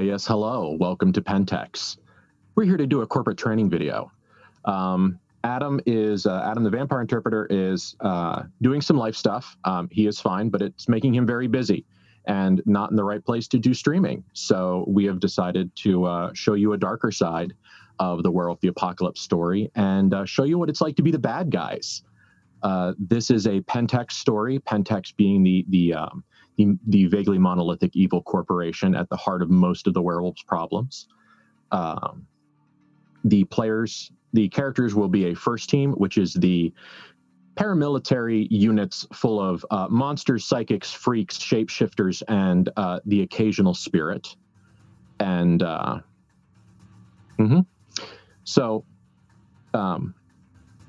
Yes, hello. Welcome to Pentax. We're here to do a corporate training video. Adam the vampire interpreter is doing some life stuff. He is fine, but it's making him very busy and not in the right place to do streaming. So we have decided to show you a darker side of the Werewolf the Apocalypse story and show you what it's like to be the bad guys. This is a Pentax story, Pentax being the vaguely monolithic evil corporation at the heart of most of the werewolves' problems. The characters will be a first team, which is the paramilitary units full of monsters, psychics, freaks, shapeshifters, and the occasional spirit. And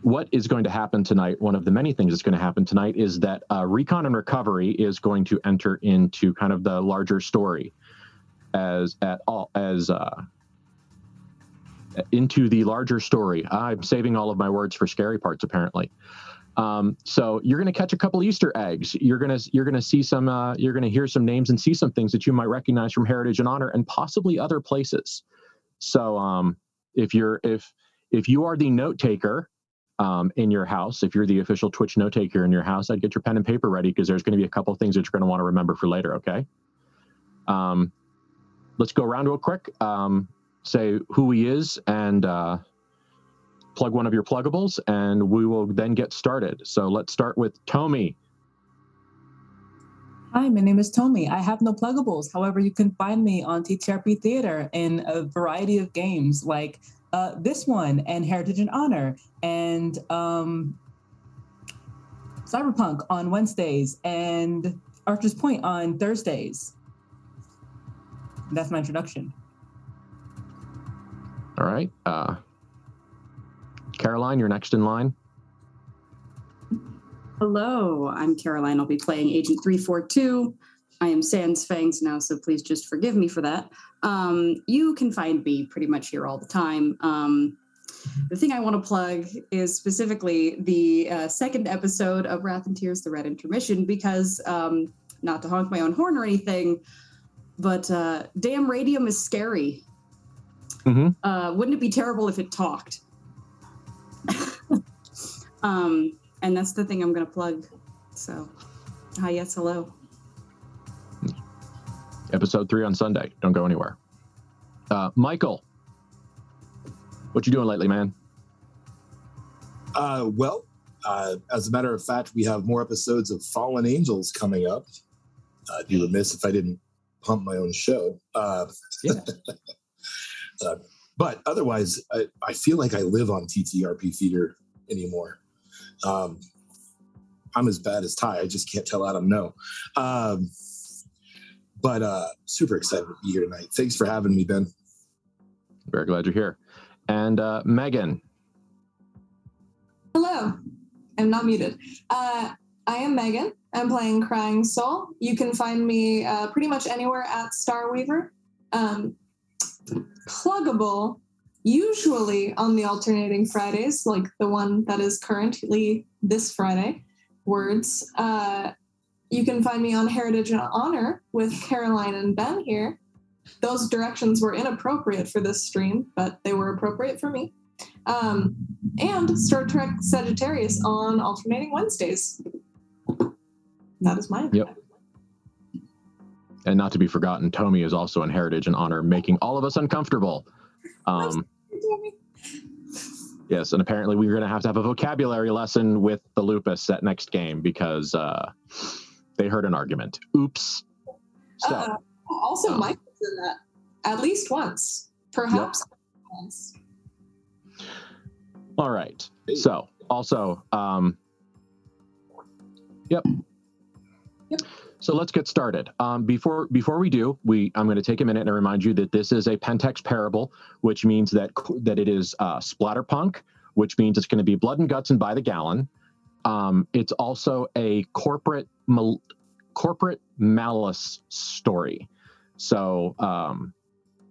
what is going to happen tonight, one of the many things that's going to happen tonight, is that Recon and Recovery is going to enter into kind of the larger story into the larger story. I'm saving all of my words for scary parts, apparently. So you're going to catch a couple Easter eggs. You're going to see some. You're going to hear some names and see some things that you might recognize from Heritage and Honor and possibly other places. So if you are the note taker in your house, if you're the official Twitch note taker in your house, I'd get your pen and paper ready because there's going to be a couple things that you're going to want to remember for later. Okay. Let's go around real quick. Say who he is and plug one of your pluggables, and we will then get started. So let's start with Tomi. Hi, my name is Tomi. I have no pluggables. However, you can find me on TTRP Theater in a variety of games like this one and Heritage and Honor and Cyberpunk on Wednesdays and Archer's Point on Thursdays. That's my introduction. All right. Caroline, you're next in line. Hello, I'm Caroline. I'll be playing Agent 342. I am Sans Fangs now, so please just forgive me for that. You can find me pretty much here all the time. The thing I want to plug is specifically the second episode of Wrath and Tears, The Red Intermission, because, not to honk my own horn or anything, but damn radium is scary. Mm-hmm. Wouldn't it be terrible if it talked? And that's the thing I'm going to plug. So, hi, yes, hello. Episode 3 on Sunday. Don't go anywhere. Michael, what you doing lately, man? Well, as a matter of fact, we have more episodes of Fallen Angels coming up. I'd be remiss if I didn't pump my own show. Yeah. But otherwise, I feel like I live on TTRP Theater anymore. I'm as bad as Ty. I just can't tell Adam no. But super excited to be here tonight. Thanks for having me, Ben. Very glad you're here. And Megan. Hello. I'm not muted. I am Megan. I'm playing Crying Soul. You can find me pretty much anywhere at Starweaver. Pluggable, usually on the alternating Fridays, like the one that is currently this Friday, Words. You can find me on Heritage and Honor with Caroline and Ben here. Those directions were inappropriate for this stream, but they were appropriate for me. And Star Trek Sagittarius on alternating Wednesdays. That is mine. Yep. And not to be forgotten, Tomi is also in Heritage and Honor, making all of us uncomfortable. Yes, and apparently we're going to have a vocabulary lesson with the lupus that next game because they heard an argument. Oops. So, also, Michael's in that at least once, perhaps once. All right. So, also, Yep. So let's get started. Before we do, I'm going to take a minute and remind you that this is a Pentax parable, which means that it is splatterpunk, which means it's going to be blood and guts and by the gallon. It's also a corporate malice story. So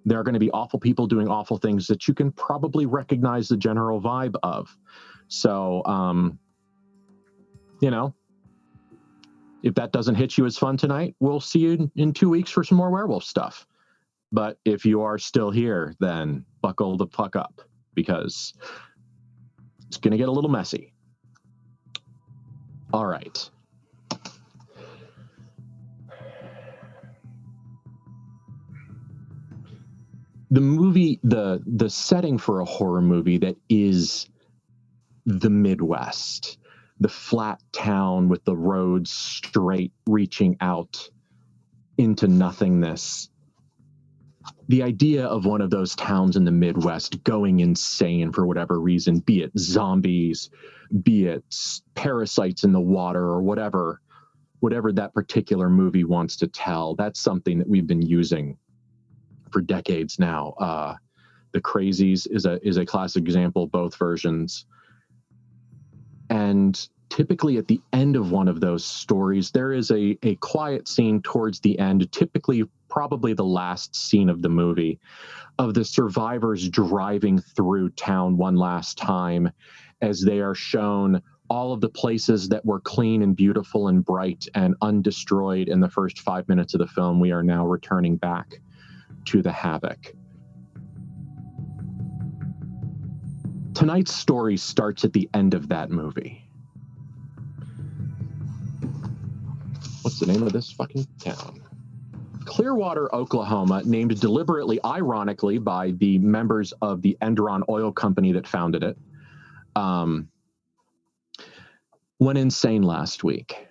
there are going to be awful people doing awful things that you can probably recognize the general vibe of. So, if that doesn't hit you as fun tonight, we'll see you in 2 weeks for some more werewolf stuff. But if you are still here, then buckle the fuck up, because it's going to get a little messy. All right. The movie, the setting for a horror movie that is the Midwest, the flat town with the roads straight reaching out into nothingness. The idea of one of those towns in the Midwest going insane for whatever reason, be it zombies, be it parasites in the water, or whatever that particular movie wants to tell, that's something that we've been using for decades now. The Crazies is a classic example, both versions. And typically at the end of one of those stories, there is a quiet scene towards the end, typically probably the last scene of the movie, of the survivors driving through town one last time, as they are shown all of the places that were clean and beautiful and bright and undestroyed in the first 5 minutes of the film. We are now returning back to the havoc. Tonight's story starts at the end of that movie. What's the name of this fucking town? Clearwater, Oklahoma, named deliberately, ironically, by the members of the Enderon Oil Company that founded it, went insane last week.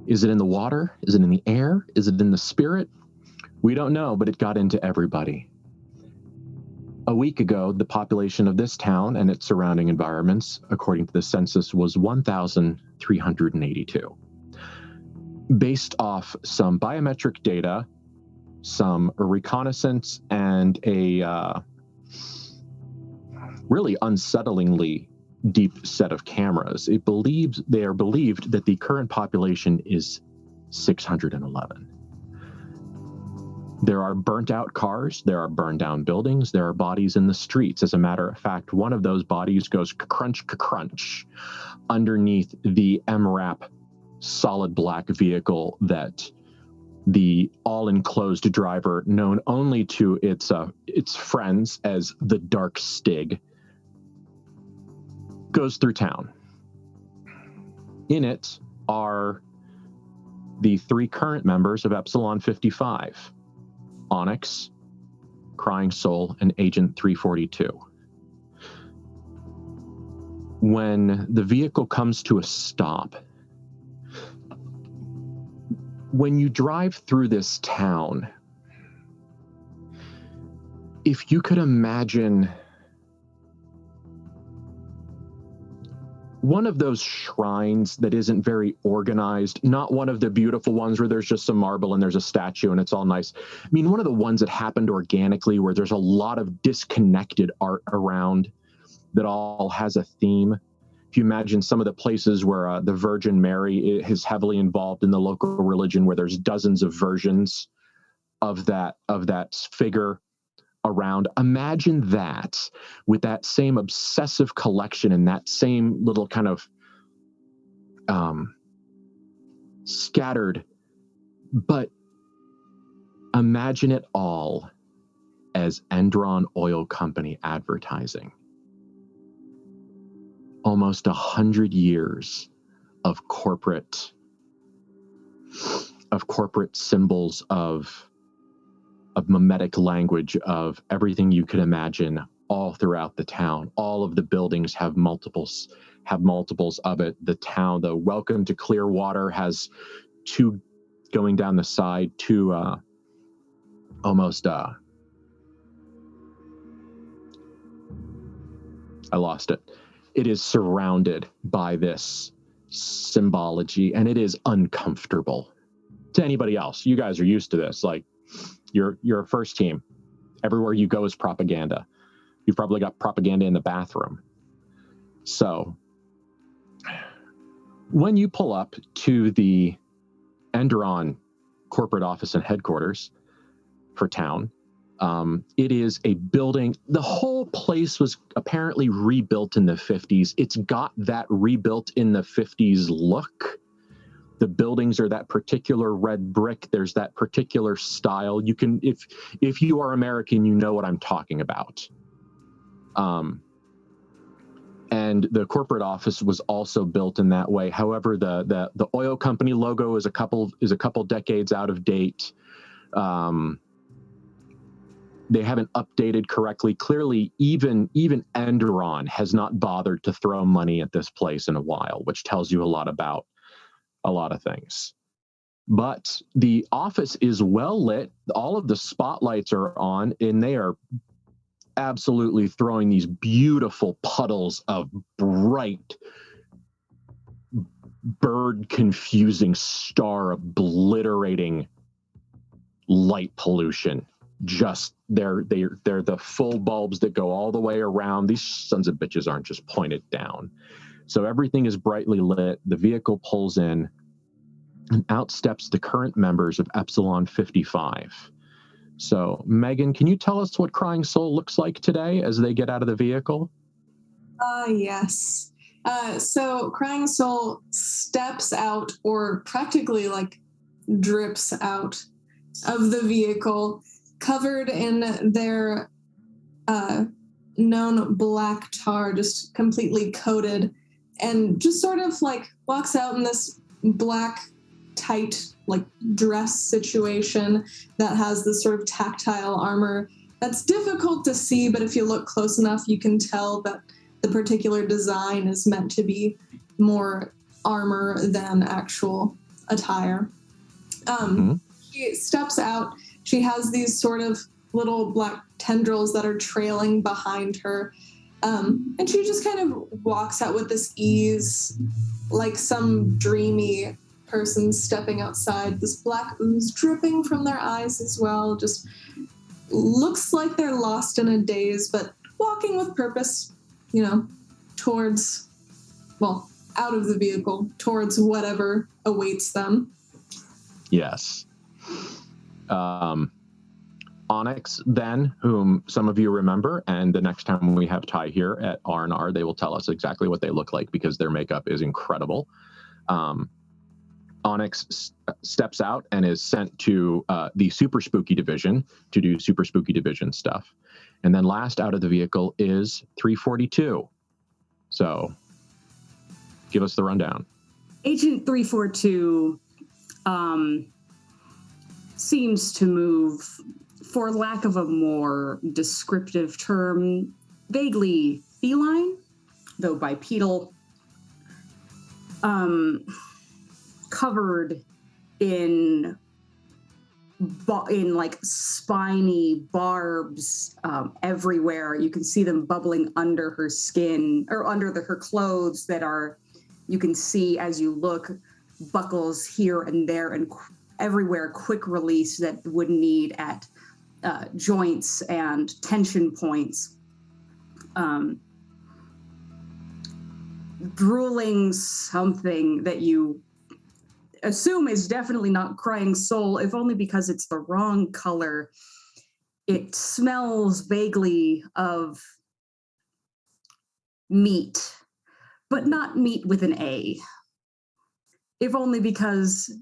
Is it in the water? Is it in the air? Is it in the spirit? We don't know, but it got into everybody. A week ago, the population of this town and its surrounding environments, according to the census, was 1,382. Based off some biometric data, some reconnaissance, and a really unsettlingly deep set of cameras, they are believed that the current population is 611. There are burnt out cars, there are burned down buildings, there are bodies in the streets. As a matter of fact, one of those bodies goes crunch underneath the MRAP solid black vehicle that the all-enclosed driver, known only to its friends as the Dark Stig, goes through town. In it are the 3 current members of Epsilon 55, Onyx, Crying Soul, and Agent 342. When the vehicle comes to a stop, when you drive through this town, if you could imagine one of those shrines that isn't very organized, not one of the beautiful ones where there's just some marble and there's a statue and it's all nice. I mean, one of the ones that happened organically where there's a lot of disconnected art around that all has a theme. If you imagine some of the places where the Virgin Mary is heavily involved in the local religion, where there's dozens of versions of that figure around, imagine that with that same obsessive collection and that same little kind of scattered, but imagine it all as Enderon Oil Company advertising. Almost 100 years of corporate symbols, of mimetic language, of everything you could imagine all throughout the town. All of the buildings have multiples of it. The town, the Welcome to Clearwater, has 2 going down the side, 2 almost I lost it. It is surrounded by this symbology, and it is uncomfortable to anybody else. You guys are used to this. Like, you're a first team. Everywhere you go is propaganda. You've probably got propaganda in the bathroom. So when you pull up to the Enderon corporate office and headquarters for town, it is a building. The whole place was apparently rebuilt in the 50s. It's got that rebuilt in the 50s look the buildings are that particular red brick. There's that particular style. You can, if you are American, you know what I'm talking about. And the corporate office was also built in that way. However, the oil company logo is a couple decades out of date. They haven't updated correctly. Clearly, even Enderon has not bothered to throw money at this place in a while, which tells you a lot about a lot of things. But the office is well lit. All of the spotlights are on, and they are absolutely throwing these beautiful puddles of bright, bird confusing, star obliterating light pollution. Just they're the full bulbs that go all the way around. These sons of bitches aren't just pointed down. So everything is brightly lit. The vehicle pulls in, and out steps the current members of Epsilon 55. So, Megan, can you tell us what Crying Soul looks like today as they get out of the vehicle? Yes. So Crying Soul steps out, or practically like drips out of the vehicle, covered in their known black tar, just completely coated, and just sort of like walks out in this black, tight, like dress situation that has this sort of tactile armor that's difficult to see, but if you look close enough, you can tell that the particular design is meant to be more armor than actual attire. She steps out. She has these sort of little black tendrils that are trailing behind her. And she just kind of walks out with this ease, like some dreamy person stepping outside. This black ooze dripping from their eyes as well. Just looks like they're lost in a daze, but walking with purpose, towards, well, out of the vehicle, towards whatever awaits them. Yes. Onyx, then, whom some of you remember, and the next time we have Ty here at R&R, they will tell us exactly what they look like because their makeup is incredible. Onyx steps out and is sent to the Super Spooky Division to do Super Spooky Division stuff. And then last out of the vehicle is 342. So, give us the rundown. Agent 342 seems to move, for lack of a more descriptive term, vaguely feline, though bipedal, covered in like spiny barbs everywhere. You can see them bubbling under her skin, or under her clothes that are, you can see as you look, buckles here and there and everywhere, quick release that would need at joints and tension points. Drooling something that you assume is definitely not Crying Soul, if only because it's the wrong color. It smells vaguely of meat, but not meat with an A, if only because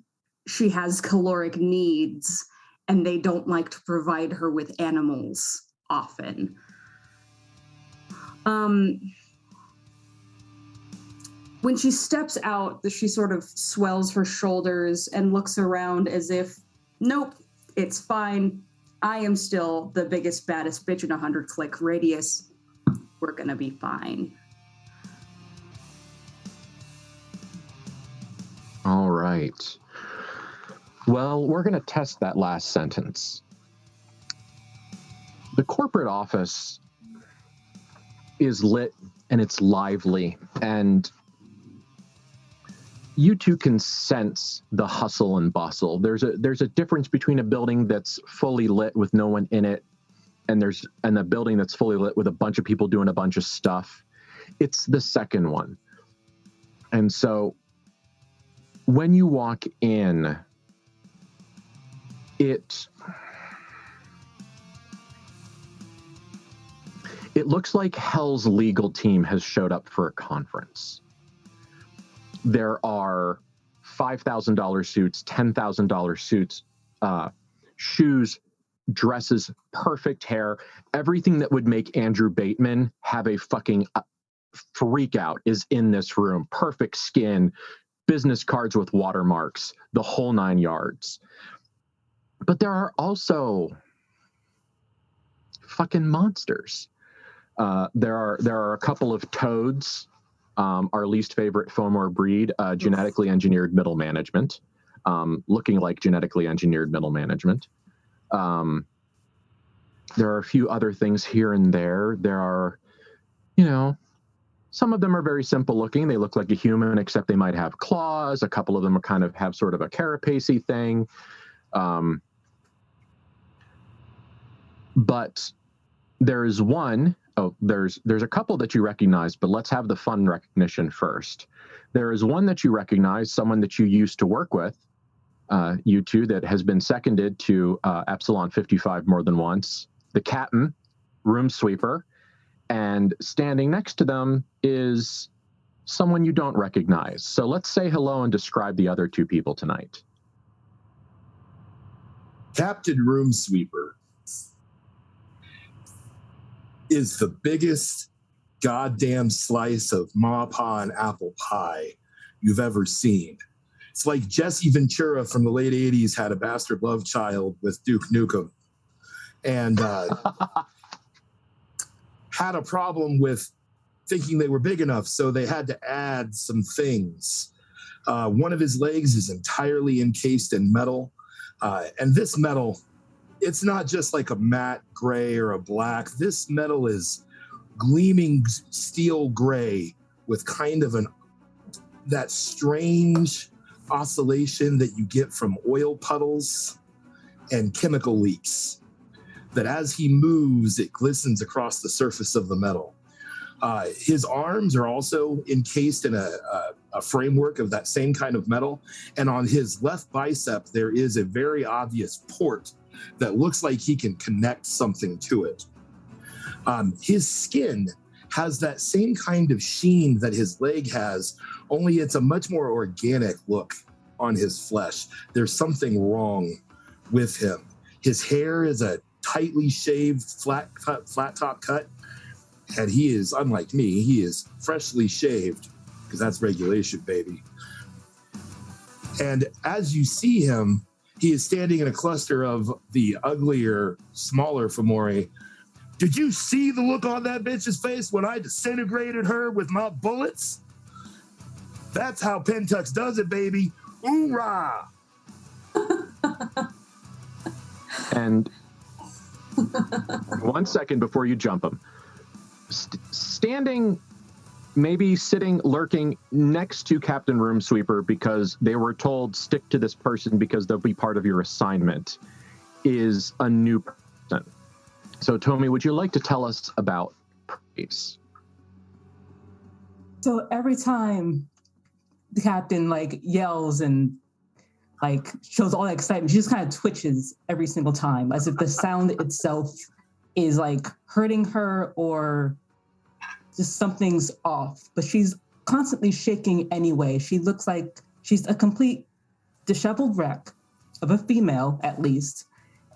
she has caloric needs and they don't like to provide her with animals often. When she steps out, she sort of swells her shoulders and looks around as if, nope, it's fine. I am still the biggest, baddest bitch in a 100-click radius. We're gonna be fine. All right. Well, we're going to test that last sentence. The corporate office is lit and it's lively, and you two can sense the hustle and bustle. There's a difference between a building that's fully lit with no one in it and a building that's fully lit with a bunch of people doing a bunch of stuff. It's the second one. And so when you walk in, it looks like Hell's legal team has showed up for a conference. There are $5,000 suits, $10,000 suits, shoes, dresses, perfect hair, everything that would make Andrew Bateman have a fucking freak out is in this room. Perfect skin, business cards with watermarks, the whole 9 yards. But there are also fucking monsters. There are a couple of toads, our least favorite Fomor breed, genetically engineered middle management, looking like genetically engineered middle management. There are a few other things here and there. There are, some of them are very simple looking. They look like a human, except they might have claws. A couple of them are kind of have sort of a carapacey thing. But there's one, there's a couple that you recognize, but let's have the fun recognition first. There is one that you recognize, someone that you used to work with, you two, that has been seconded to Epsilon 55 more than once, the captain, room sweeper, and standing next to them is someone you don't recognize. So let's say hello and describe the other two people tonight. Captain Room Sweeper is the biggest goddamn slice of maupa and apple pie you've ever seen. It's like Jesse Ventura from the late 80s had a bastard love child with Duke Nukem and had a problem with thinking they were big enough, so they had to add some things. One of his legs is entirely encased in metal, and this metal, it's not just like a matte gray or a black. This metal is gleaming steel gray with kind of that strange oscillation that you get from oil puddles and chemical leaks, that as he moves, it glistens across the surface of the metal. His arms are also encased in a framework of that same kind of metal. And on his left bicep, there is a very obvious port that looks like he can connect something to it. His skin has that same kind of sheen that his leg has, only it's a much more organic look on his flesh. There's something wrong with him. His hair is a tightly shaved, flat top cut, and he is, unlike me, he is freshly shaved, because that's regulation, baby. And as you see him, he is standing in a cluster of the uglier, smaller Fomori. Did you see the look on that bitch's face when I disintegrated her with my bullets? That's how Pentax does it, baby. Hoorah! And 1 second before you jump him. Standing, maybe sitting, lurking next to Captain Room Sweeper because they were told stick to this person because they'll be part of your assignment, is a new person. So, Tommy, would you like to tell us about Praise? So every time the captain yells and shows all that excitement, she just kind of twitches every single time, as if the sound itself is hurting her or just something's off. But she's constantly shaking anyway. She looks like she's a complete disheveled wreck of a female, at least,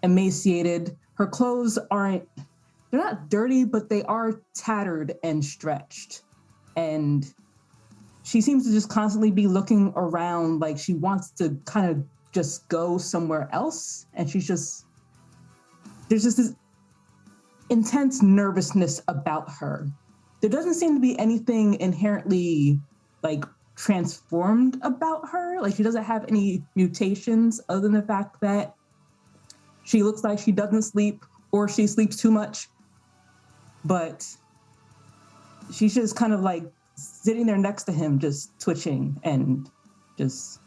emaciated. Her clothes they're not dirty, but they are tattered and stretched. And she seems to just constantly be looking around like she wants to kind of just go somewhere else. And there's just this intense nervousness about her. There doesn't seem to be anything inherently transformed about her. She doesn't have any mutations other than the fact that she looks like she doesn't sleep or she sleeps too much. But she's just kind of sitting there next to him, just twitching and just...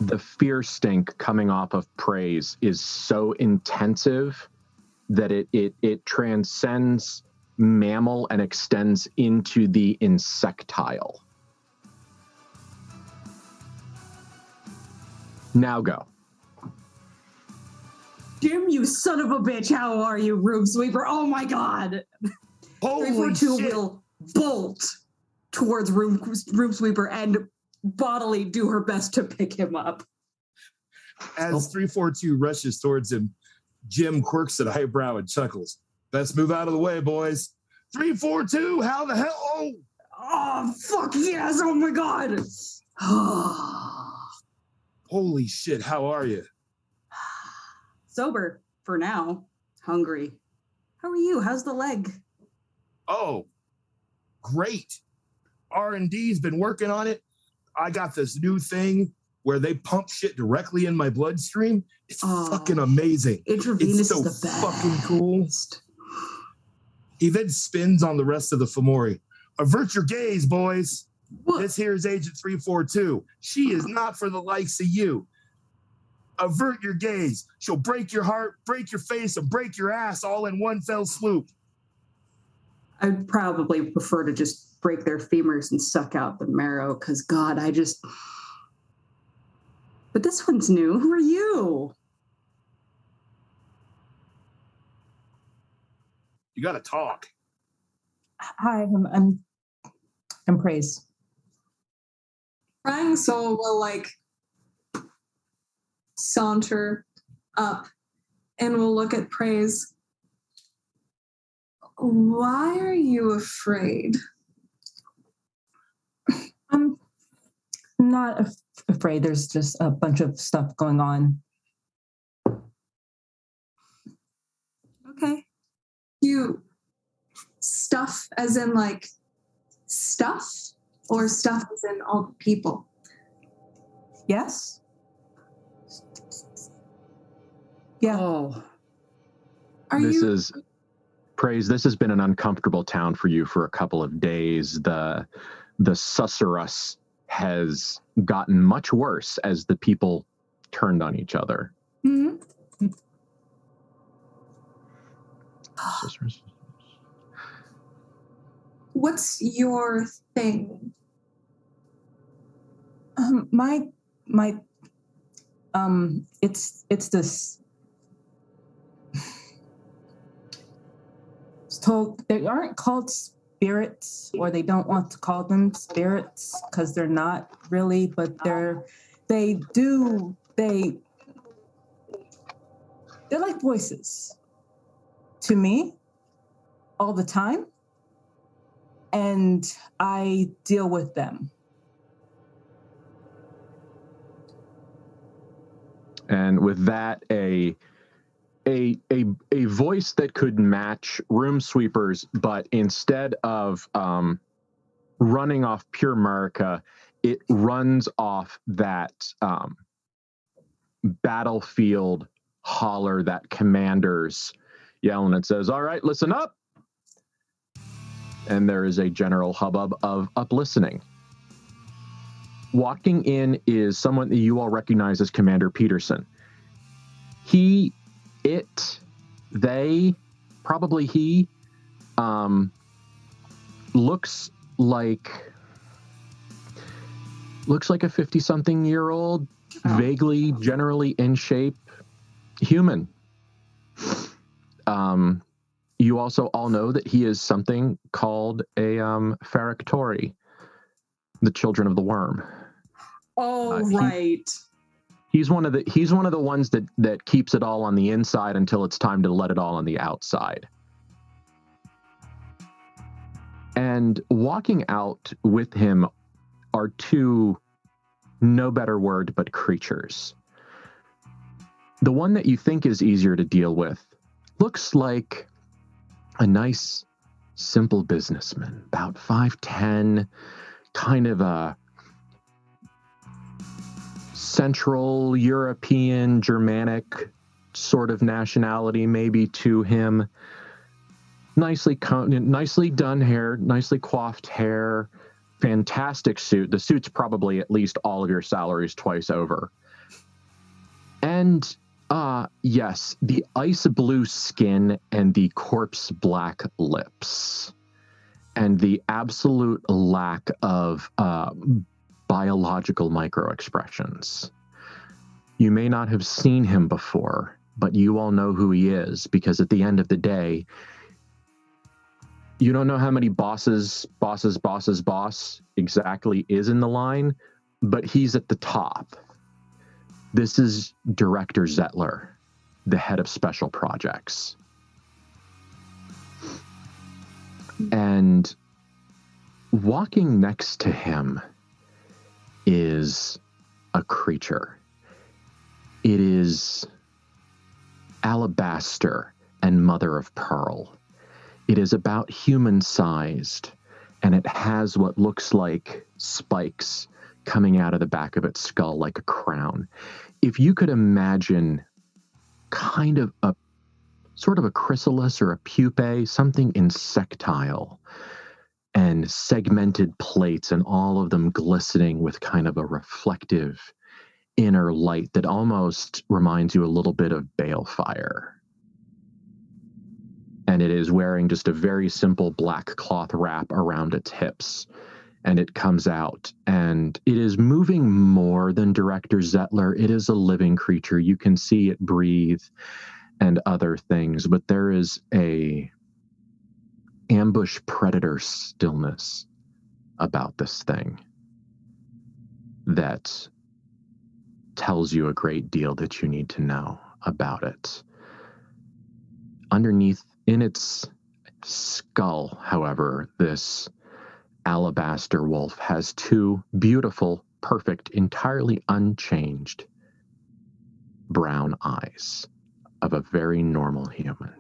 The fear stink coming off of Praise is so intensive that it transcends mammal and extends into the insectile. Now go. Jim, you son of a bitch, how are you, Room Sweeper? Oh my god! Holy 342 shit! will bolt towards room sweeper and bodily do her best to pick him up. As 342 rushes towards him, Jim quirks an eyebrow and chuckles. Best move out of the way, boys. 342, how the hell? Oh, fuck yes. Oh, my God. Holy shit, how are you? Sober for now. Hungry. How are you? How's the leg? Oh, great. R&D's been working on it. I got this new thing where they pump shit directly in my bloodstream. It's fucking amazing. Intravenous it's so is the best. Fucking cool. He then spins on the rest of the Fomori. Avert your gaze, boys. What? This here is Agent 342. She is not for the likes of you. Avert your gaze. She'll break your heart, break your face, and break your ass all in one fell swoop. I'd probably prefer to just break their femurs and suck out the marrow, because, God, But this one's new. Who are you? You gotta talk. Hi, I'm Praise. Crying Soul will saunter up and will look at Praise. Why are you afraid? I'm not afraid. There's just a bunch of stuff going on. Okay. You stuff as in stuff, or stuff as in all the people? Yes? Yeah. Oh. This has been an uncomfortable town for you for a couple of days. The susurrus has gotten much worse as the people turned on each other. Mm-hmm. What's your thing? It's this. It's told they aren't called spirits, or they don't want to call them spirits because they're not really, but they're like voices to me all the time, and I deal with them. And with that, a voice that could match Room Sweeper's, but instead of running off pure Marika, it runs off that battlefield holler that commanders yell, and it says, "All right, listen up." And there is a general hubbub of up-listening. Walking in is someone that you all recognize as Commander Peterson. He looks like a 50-something-year-old, vaguely, generally in shape, human. You also all know that he is something called a Ferrectori, the children of the Wyrm. Oh, right. He's one of the ones that keeps it all on the inside until it's time to let it all on the outside. And walking out with him are two, no better word, but creatures. The one that you think is easier to deal with looks like a nice, simple businessman, about 5'10", kind of a Central European, Germanic sort of nationality, maybe to him. Nicely done hair, nicely coiffed hair, fantastic suit. The suit's probably at least all of your salaries twice over. And yes, the ice blue skin and the corpse black lips and the absolute lack of biological microexpressions. You may not have seen him before, but you all know who he is, because at the end of the day, You don't know how many boss exactly is in the line, but he's at the top. This is Director Zettler, the head of special projects. And walking next to him is a creature. It is alabaster and mother of pearl. It is about human-sized, and it has what looks like spikes coming out of the back of its skull like a crown. If you could imagine kind of a sort of a chrysalis or a pupae, something insectile, and segmented plates, and all of them glistening with kind of a reflective inner light that almost reminds you a little bit of balefire. And it is wearing just a very simple black cloth wrap around its hips. And it comes out, and it is moving more than Director Zettler. It is a living creature. You can see it breathe and other things, but there is a ambush predator stillness about this thing that tells you a great deal that you need to know about it. Underneath, in its skull, however, this alabaster wolf has two beautiful, perfect, entirely unchanged brown eyes of a very normal human.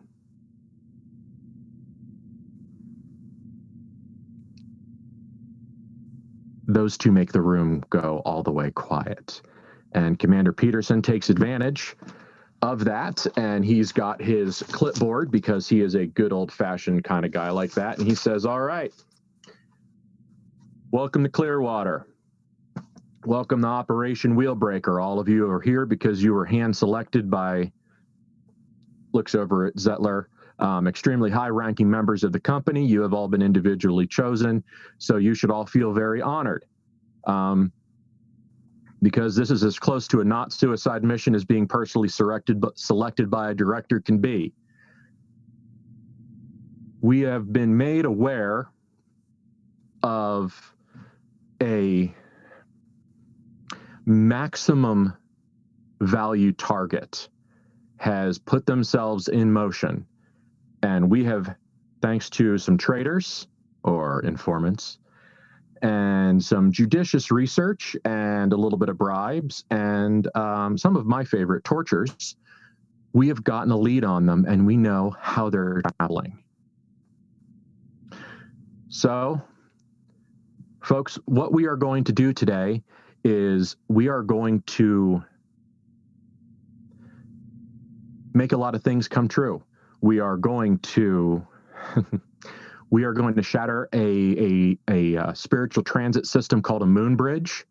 Those two make the room go all the way quiet. And Commander Peterson takes advantage of that, and he's got his clipboard because he is a good old-fashioned kind of guy like that, and he says, all right, welcome to Clearwater. Welcome to Operation Wheelbreaker. All of you are here because you were hand-selected by, looks over at Zettler, extremely high-ranking members of the company. You have all been individually chosen, so you should all feel very honored. Because this is as close to a not-suicide mission as being personally selected by a director can be. We have been made aware of a maximum value target has put themselves in motion, and we have, thanks to some traders or informants and some judicious research and a little bit of bribes and some of my favorite tortures, we have gotten a lead on them, and we know how they're traveling. So, folks, what we are going to do today is we are going to make a lot of things come true. We are going to we are going to shatter a spiritual transit system called a moon bridge.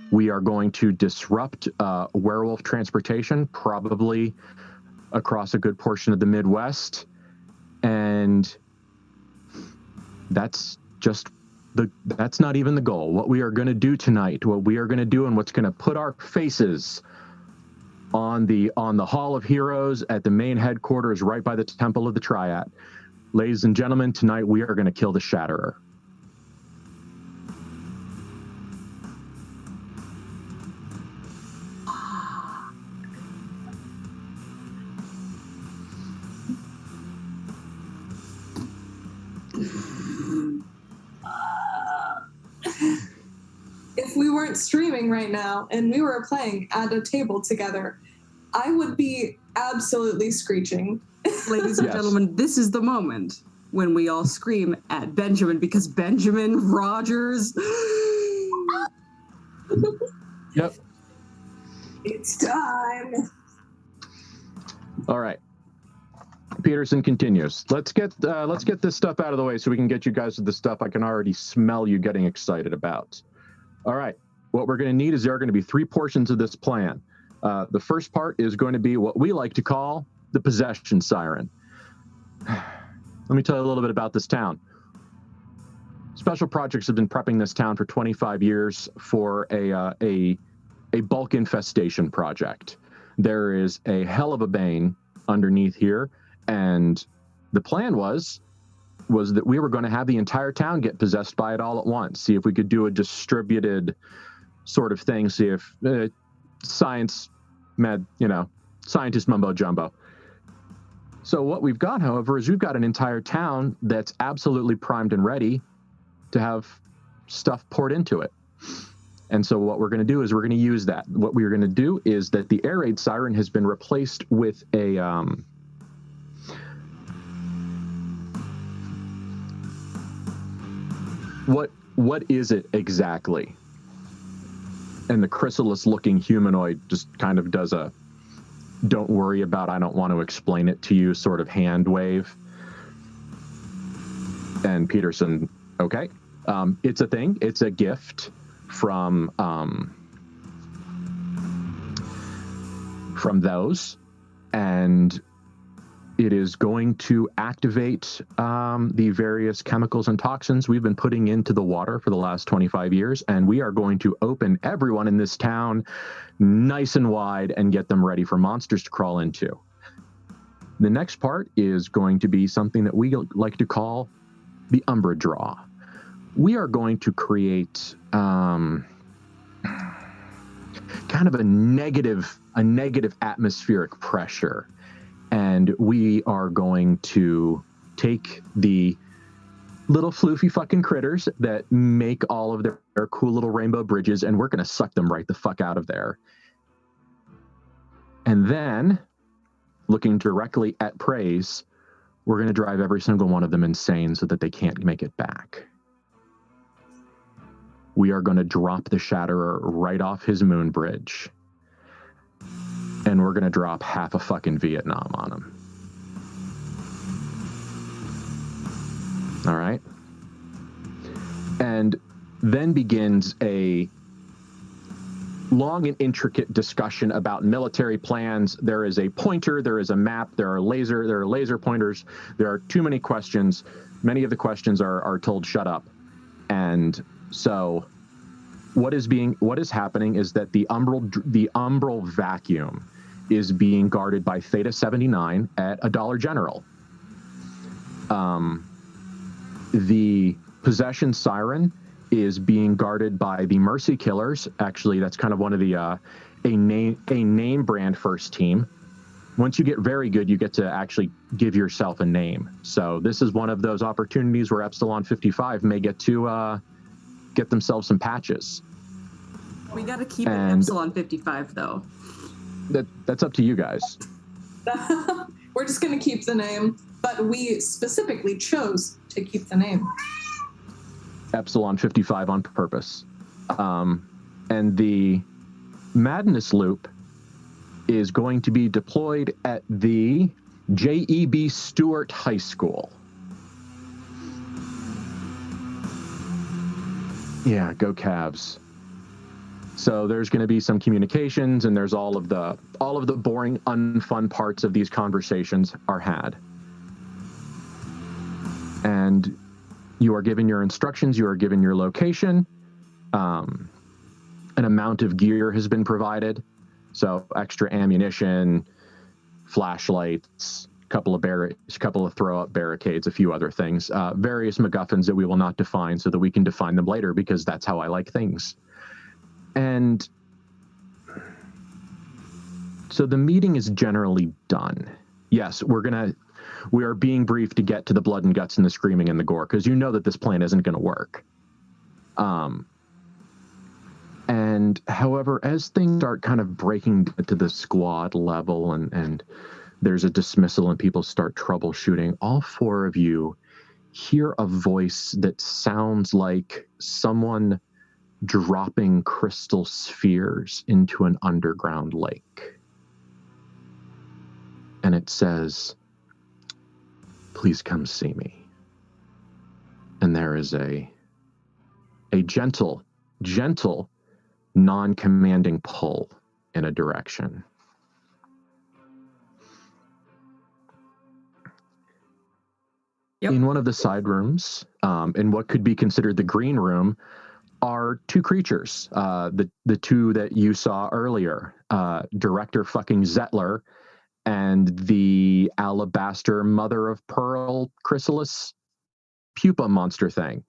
We are going to disrupt werewolf transportation, probably across a good portion of the Midwest. And that's not even the goal. What we are going to do tonight, what we are going to do, and what's going to put our faces on the Hall of Heroes at the main headquarters right by the Temple of the Triad. Ladies and gentlemen, tonight we are going to kill the Shatterer. If we weren't streaming right now and we were playing at a table together, I would be absolutely screeching. Ladies and gentlemen, this is the moment when we all scream at Benjamin, because Benjamin Rogers. Yep. It's time. All right. Peterson continues. Let's get this stuff out of the way so we can get you guys to the stuff I can already smell you getting excited about. All right. What we're going to need is there are going to be three portions of this plan. The first part is going to be what we like to call the possession siren. Let me tell you a little bit about this town. Special Projects have been prepping this town for 25 years for a bulk infestation project. There is a hell of a bane underneath here, and the plan was that we were going to have the entire town get possessed by it all at once. See if we could do a distributed sort of thing. See if scientist mumbo jumbo. So what we've got, however, is we've got an entire town that's absolutely primed and ready to have stuff poured into it. And so what we're going to do is we're going to use that. What we're going to do is that the air raid siren has been replaced with a what is it exactly? And the chrysalis looking humanoid just kind of does a don't worry about, I don't want to explain it to you sort of hand wave. And Peterson, okay. It's a thing. It's a gift from those, and it is going to activate the various chemicals and toxins we've been putting into the water for the last 25 years, and we are going to open everyone in this town nice and wide and get them ready for monsters to crawl into. The next part is going to be something that we like to call the Umbra Draw. We are going to create kind of a negative atmospheric pressure. And we are going to take the little floofy fucking critters that make all of their cool little rainbow bridges, and we're going to suck them right the fuck out of there. And then, looking directly at praise, we're going to drive every single one of them insane so that they can't make it back. We are going to drop the Shatterer right off his moon bridge. And we're going to drop half a fucking Vietnam on him. All right? And then begins a long and intricate discussion about military plans. There is a pointer, there is a map, there are laser pointers. There are too many questions. Many of the questions are told shut up. And so what is happening is that the umbral vacuum is being guarded by Theta 79 at a Dollar General. The possession siren is being guarded by the Mercy Killers. Actually, that's kind of one of the a name brand first team. Once you get very good, you get to actually give yourself a name. So this is one of those opportunities where Epsilon 55 may get to get themselves some patches. We got to keep it Epsilon 55, though. That's up to you guys. We're just going to keep the name, but we specifically chose to keep the name. Epsilon 55 on purpose. And the Madness Loop is going to be deployed at the J.E.B. Stewart High School. Yeah, go Cavs. So there's going to be some communications, and there's all of the boring, unfun parts of these conversations are had. And you are given your instructions, you are given your location. An amount of gear has been provided. So extra ammunition, flashlights, couple of throw-up barricades, a few other things. Various MacGuffins that we will not define so that we can define them later, because that's how I like things. And so the meeting is generally done. Yes, we are being briefed to get to the blood and guts and the screaming and the gore, because you know that this plan isn't going to work. And however, as things start kind of breaking to the squad level and there's a dismissal and people start troubleshooting, all four of you hear a voice that sounds like someone dropping crystal spheres into an underground lake. And it says, "Please come see me." And there is a gentle, non-commanding pull in a direction. Yep. In one of the side rooms, in what could be considered the green room, are two creatures. The two that you saw earlier, Director fucking Zettler and the alabaster mother of pearl chrysalis pupa monster thing.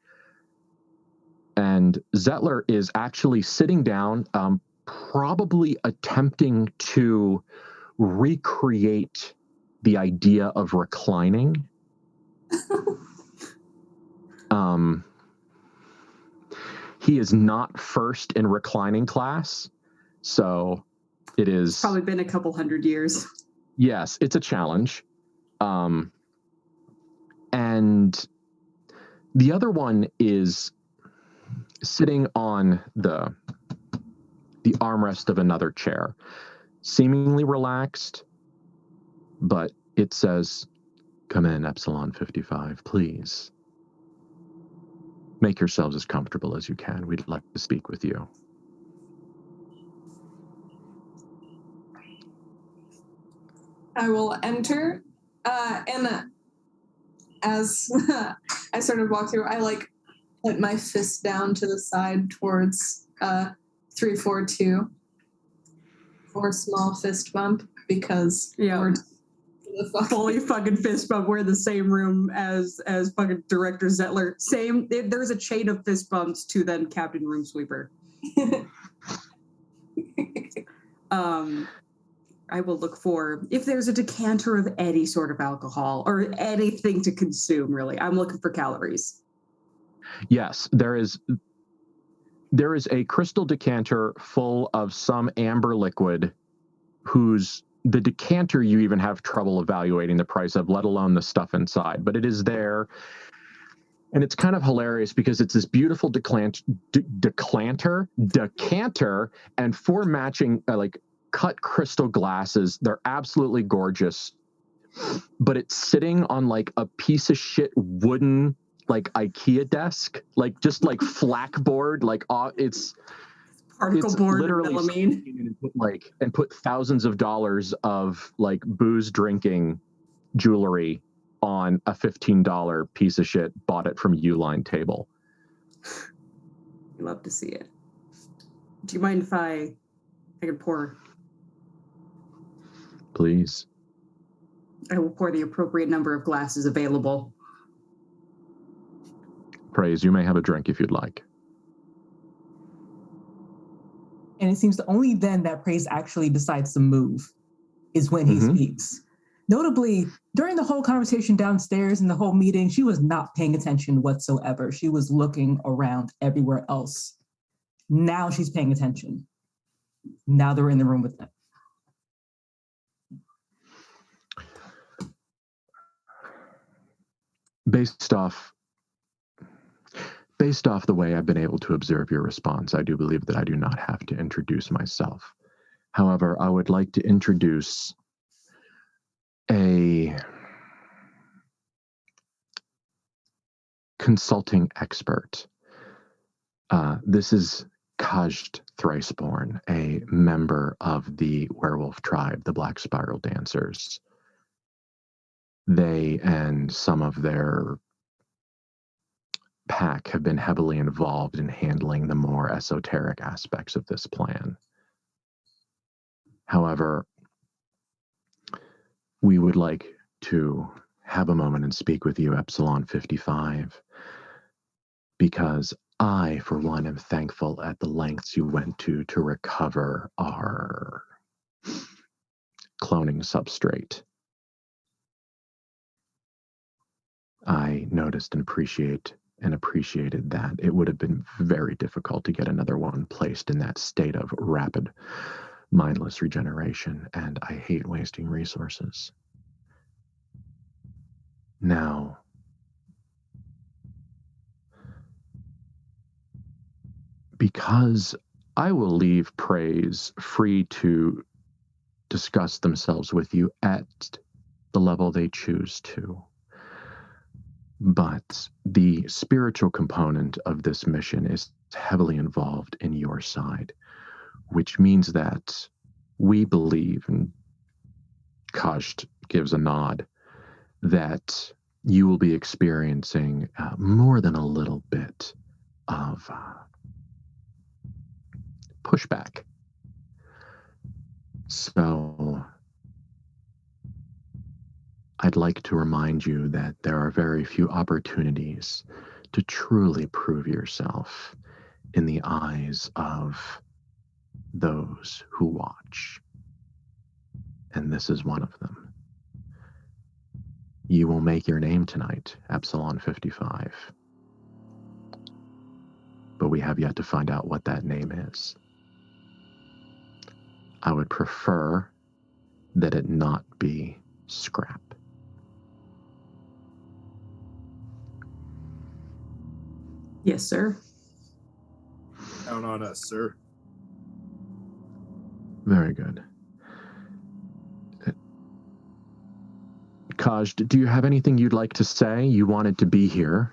And Zettler is actually sitting down, probably attempting to recreate the idea of reclining. He is not first in reclining class, so it is... It's probably been a couple hundred years. Yes, it's a challenge. And the other one is sitting on the armrest of another chair, seemingly relaxed, but it says, "Come in, Epsilon 55, please. Make yourselves as comfortable as you can. We'd like to speak with you." I will enter, and as I sort of walk through, I like put my fist down to the side towards 342 for a small fist bump because we're fully fucking fist bump. We're in the same room as fucking Director Zettler. Same. There's a chain of fist bumps to then Captain Roomsweeper. I will look for if there's a decanter of any sort of alcohol or anything to consume. Really, I'm looking for calories. Yes, there is a crystal decanter full of some amber liquid the decanter you even have trouble evaluating the price of, let alone the stuff inside. But it is there. And it's kind of hilarious because it's this beautiful decanter and 4 matching cut crystal glasses. They're absolutely gorgeous. But it's sitting on like a piece of shit wooden IKEA desk, just flackboard, it's particle board literally and put thousands of dollars of booze drinking jewelry on a $15 piece of shit, bought it from Uline table. Love to see it. Do you mind if I could pour? Please. I will pour the appropriate number of glasses available. Praise, you may have a drink if you'd like. And it seems only then that Praise actually decides to move is when he speaks. Notably, during the whole conversation downstairs and the whole meeting, she was not paying attention whatsoever. She was looking around everywhere else. Now she's paying attention. Now they're in the room with them. Based off the way I've been able to observe your response, I do believe that I do not have to introduce myself. However, I would like to introduce a consulting expert. This is Kajt Thriceborn, a member of the werewolf tribe, the Black Spiral Dancers. They and some of their pack have been heavily involved in handling the more esoteric aspects of this plan. However, we would like to have a moment and speak with you, Epsilon 55, because I, for one, am thankful at the lengths you went to recover our cloning substrate. I noticed and appreciated that it would have been very difficult to get another one placed in that state of rapid, mindless regeneration, and I hate wasting resources. Now, because I will leave Praise free to discuss themselves with you at the level they choose to. But the spiritual component of this mission is heavily involved in your side, which means that we believe, and Kajt gives a nod, that you will be experiencing more than a little bit of pushback. So I'd like to remind you that there are very few opportunities to truly prove yourself in the eyes of those who watch. And this is one of them. You will make your name tonight, Epsilon 55. But we have yet to find out what that name is. I would prefer that it not be Scrap. Yes, sir. Count on us, sir. Very good. Kaj, do you have anything you'd like to say? You wanted to be here.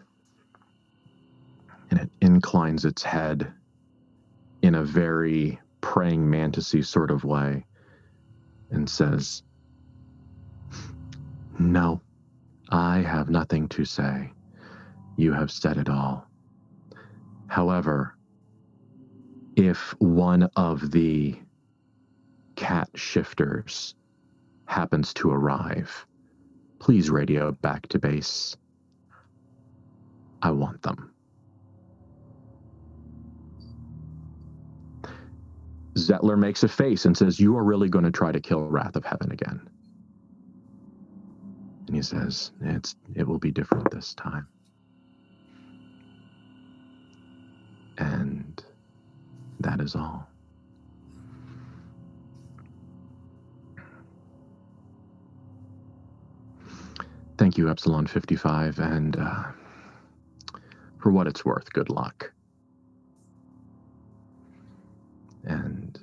And it inclines its head in a very praying mantis-y sort of way and says, "No, I have nothing to say. You have said it all. However, if one of the cat shifters happens to arrive, please radio back to base. I want them." Zettler makes a face and says, "You are really going to try to kill Wrath of Heaven again?" And he says, it will be different this time. And that is all. Thank you, Epsilon 55, and for what it's worth, good luck. And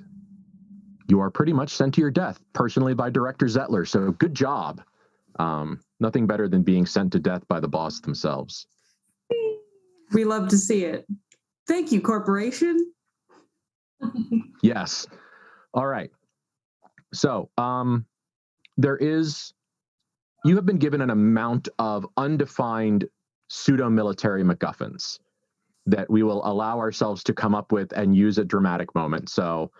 you are pretty much sent to your death, personally by Director Zettler, so good job. Nothing better than being sent to death by the boss themselves. We love to see it. Thank you, corporation. Yes. All right. So, you have been given an amount of undefined pseudo-military MacGuffins that we will allow ourselves to come up with and use at dramatic moments. So,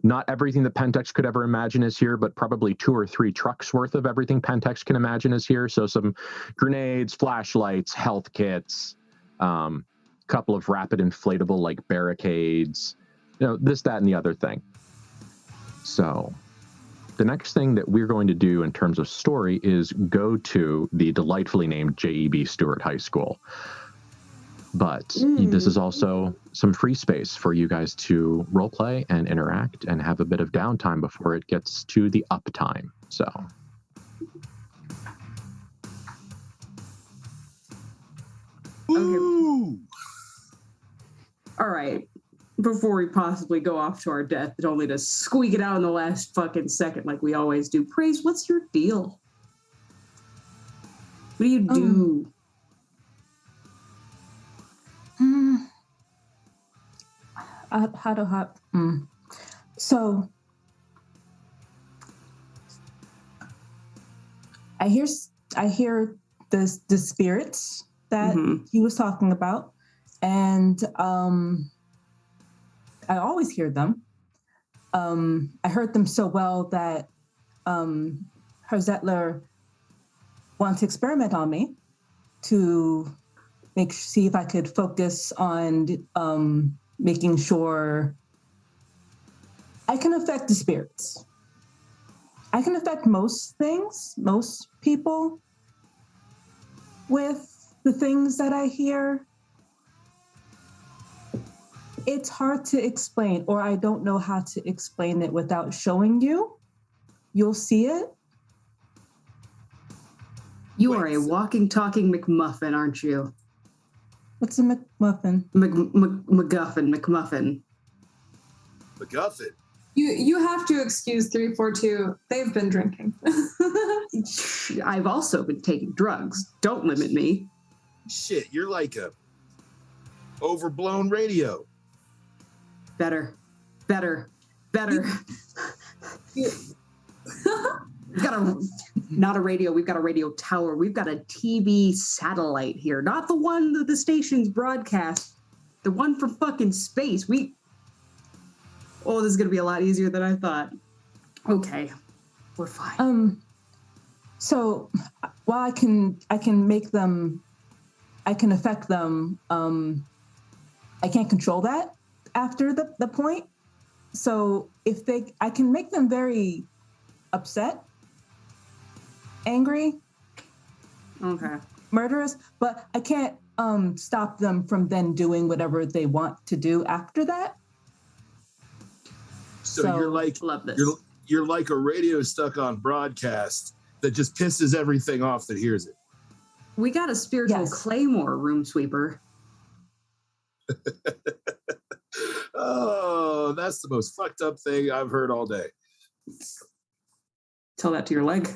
not everything that Pentax could ever imagine is here, but probably 2 or 3 trucks worth of everything Pentax can imagine is here. So some grenades, flashlights, health kits, couple of rapid inflatable like barricades, this, that, and the other thing. So the next thing that we're going to do in terms of story is go to the delightfully named J.E.B. Stewart High School. But this is also some free space for you guys to roleplay and interact and have a bit of downtime before it gets to the uptime. So. Okay. All right. Before we possibly go off to our death, but only to squeak it out in the last fucking second like we always do. Praise, what's your deal? What do you do? So I hear the spirits that he was talking about, and I always hear them. I heard them so well that Herr Zettler wanted to experiment on me to see if I could focus on making sure I can affect the spirits. I can affect most things, most people, with the things that I hear. It's hard to explain, or I don't know how to explain it without showing you. You'll see it. You are a walking, talking McMuffin, aren't you? What's a McMuffin? McMuffin. MacGuffin. You have to excuse 342. They've been drinking. I've also been taking drugs. Don't limit me. Shit, you're like a overblown radio. Better. We've got not a radio, we've got a radio tower. We've got a TV satellite here. Not the one that the stations broadcast. The one from fucking space. Oh, this is going to be a lot easier than I thought. Okay, we're fine. So while I can make them, I can affect them, I can't control that after the point. So I can make them very upset, angry, Okay. murderous, but I can't stop them from then doing whatever they want to do after that. So you're like, love this. You're like a radio stuck on broadcast that just pisses everything off that hears it. We got a spiritual claymore, room sweeper. Oh, that's the most fucked up thing I've heard all day. Tell that to your leg.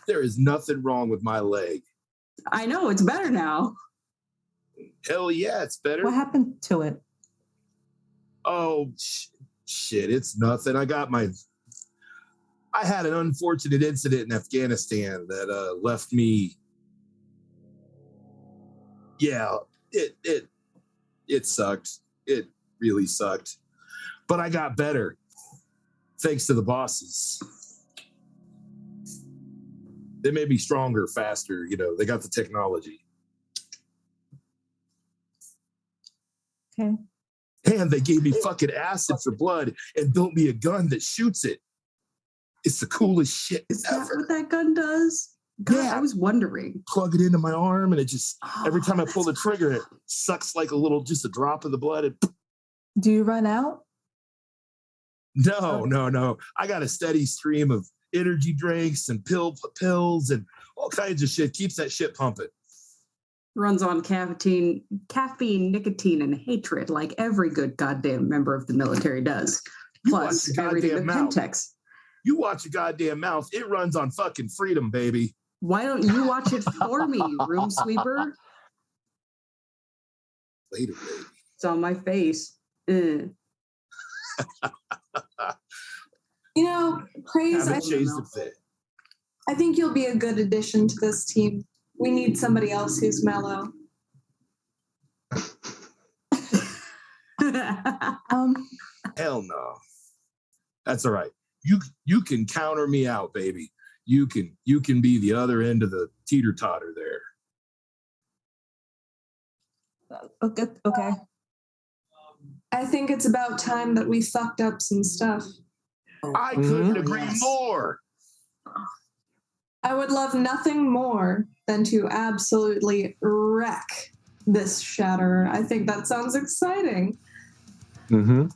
There is nothing wrong with my leg. I know, it's better now. Hell yeah, it's better. What happened to it? Oh, shit, it's nothing. I had an unfortunate incident in Afghanistan that left me. Yeah, it sucked. It really sucked. But I got better thanks to the bosses. They made me stronger, faster. You know, they got the technology. Okay. And they gave me fucking acid for blood and built me a gun that shoots it. It's the coolest shit Is ever. that what that gun does? God, Yeah. I was wondering. Plug it into my arm and it just, every time I pull the that's trigger, it sucks like just a drop of the blood. And Do you run out? No. I got a steady stream of energy drinks and pills and all kinds of shit. Keeps that shit pumping. Runs on caffeine, nicotine, and hatred, like every good goddamn member of the military does. You Plus watch your everything goddamn with mouth. Pentax. You watch your goddamn mouth. It runs on fucking freedom, baby. Why don't you watch it for me, room sweeper? Later, baby. It's on my face. You know, Praise, Haven't changed a bit. I think you'll be a good addition to this team. We need somebody else who's mellow. Hell no. That's all right. You can counter me out, baby. You can be the other end of the teeter-totter there. Okay. I think it's about time that we fucked up some stuff. I couldn't agree more. I would love nothing more than to absolutely wreck this Shatterer. I think that sounds exciting. Mm-hmm.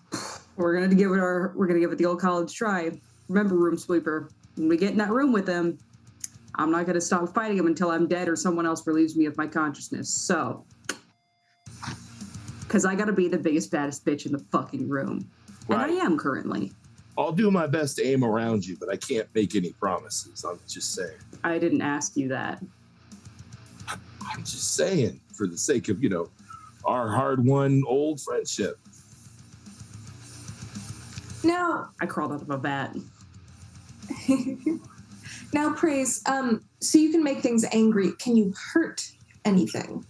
We're gonna give it the old college try. Remember, room sweeper, when we get in that room with them, I'm not gonna stop fighting them until I'm dead or someone else relieves me of my consciousness. So, because I gotta be the biggest, baddest bitch in the fucking room. Right. And I am currently. I'll do my best to aim around you, but I can't make any promises. I'm just saying. I didn't ask you that. I'm just saying, for the sake of, our hard-won old friendship. Now, I crawled out of a vat. now, Praise, so you can make things angry. Can you hurt anything?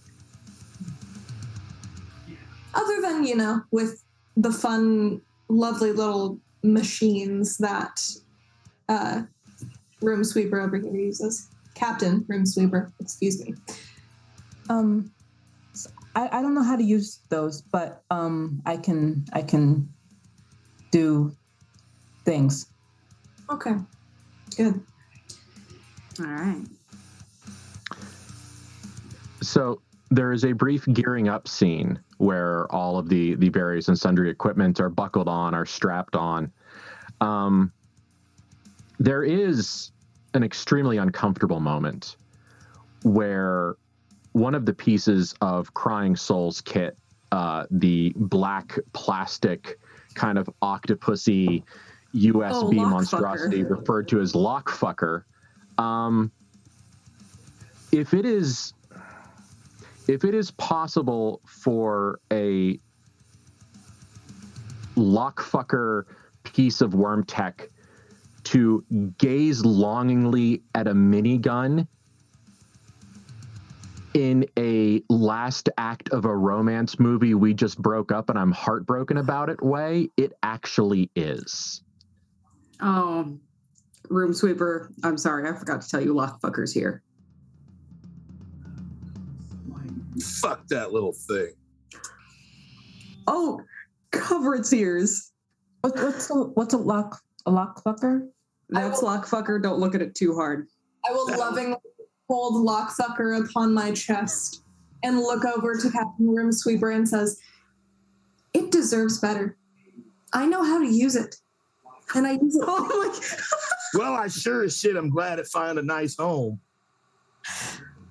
Other than, with the fun, lovely little machines that Room Sweeper over here uses. Captain Room Sweeper, excuse me. I don't know how to use those, but I can do things. Okay, good. All right. So there is a brief gearing up scene where all of the various and sundry equipment are buckled on, are strapped on. There is an extremely uncomfortable moment where one of the pieces of Crying Soul's kit, the black plastic kind of octopusy USB monstrosity referred to as Lockfucker, if it is possible for a Lockfucker piece of worm tech to gaze longingly at a minigun in a last act of a romance movie we just broke up and I'm heartbroken about it way, it actually is. Oh, Room sweeper, I'm sorry, I forgot to tell you Lockfucker's here. Fuck that little thing. Oh, cover its ears. What's a lockfucker? That's Lockfucker. Don't look at it too hard. I will lovingly hold Locksucker upon my chest and look over to Captain Room Sweeper and says, "It deserves better. I know how to use it. And I use it." Oh my God. Well, I sure as shit, I'm glad it found a nice home.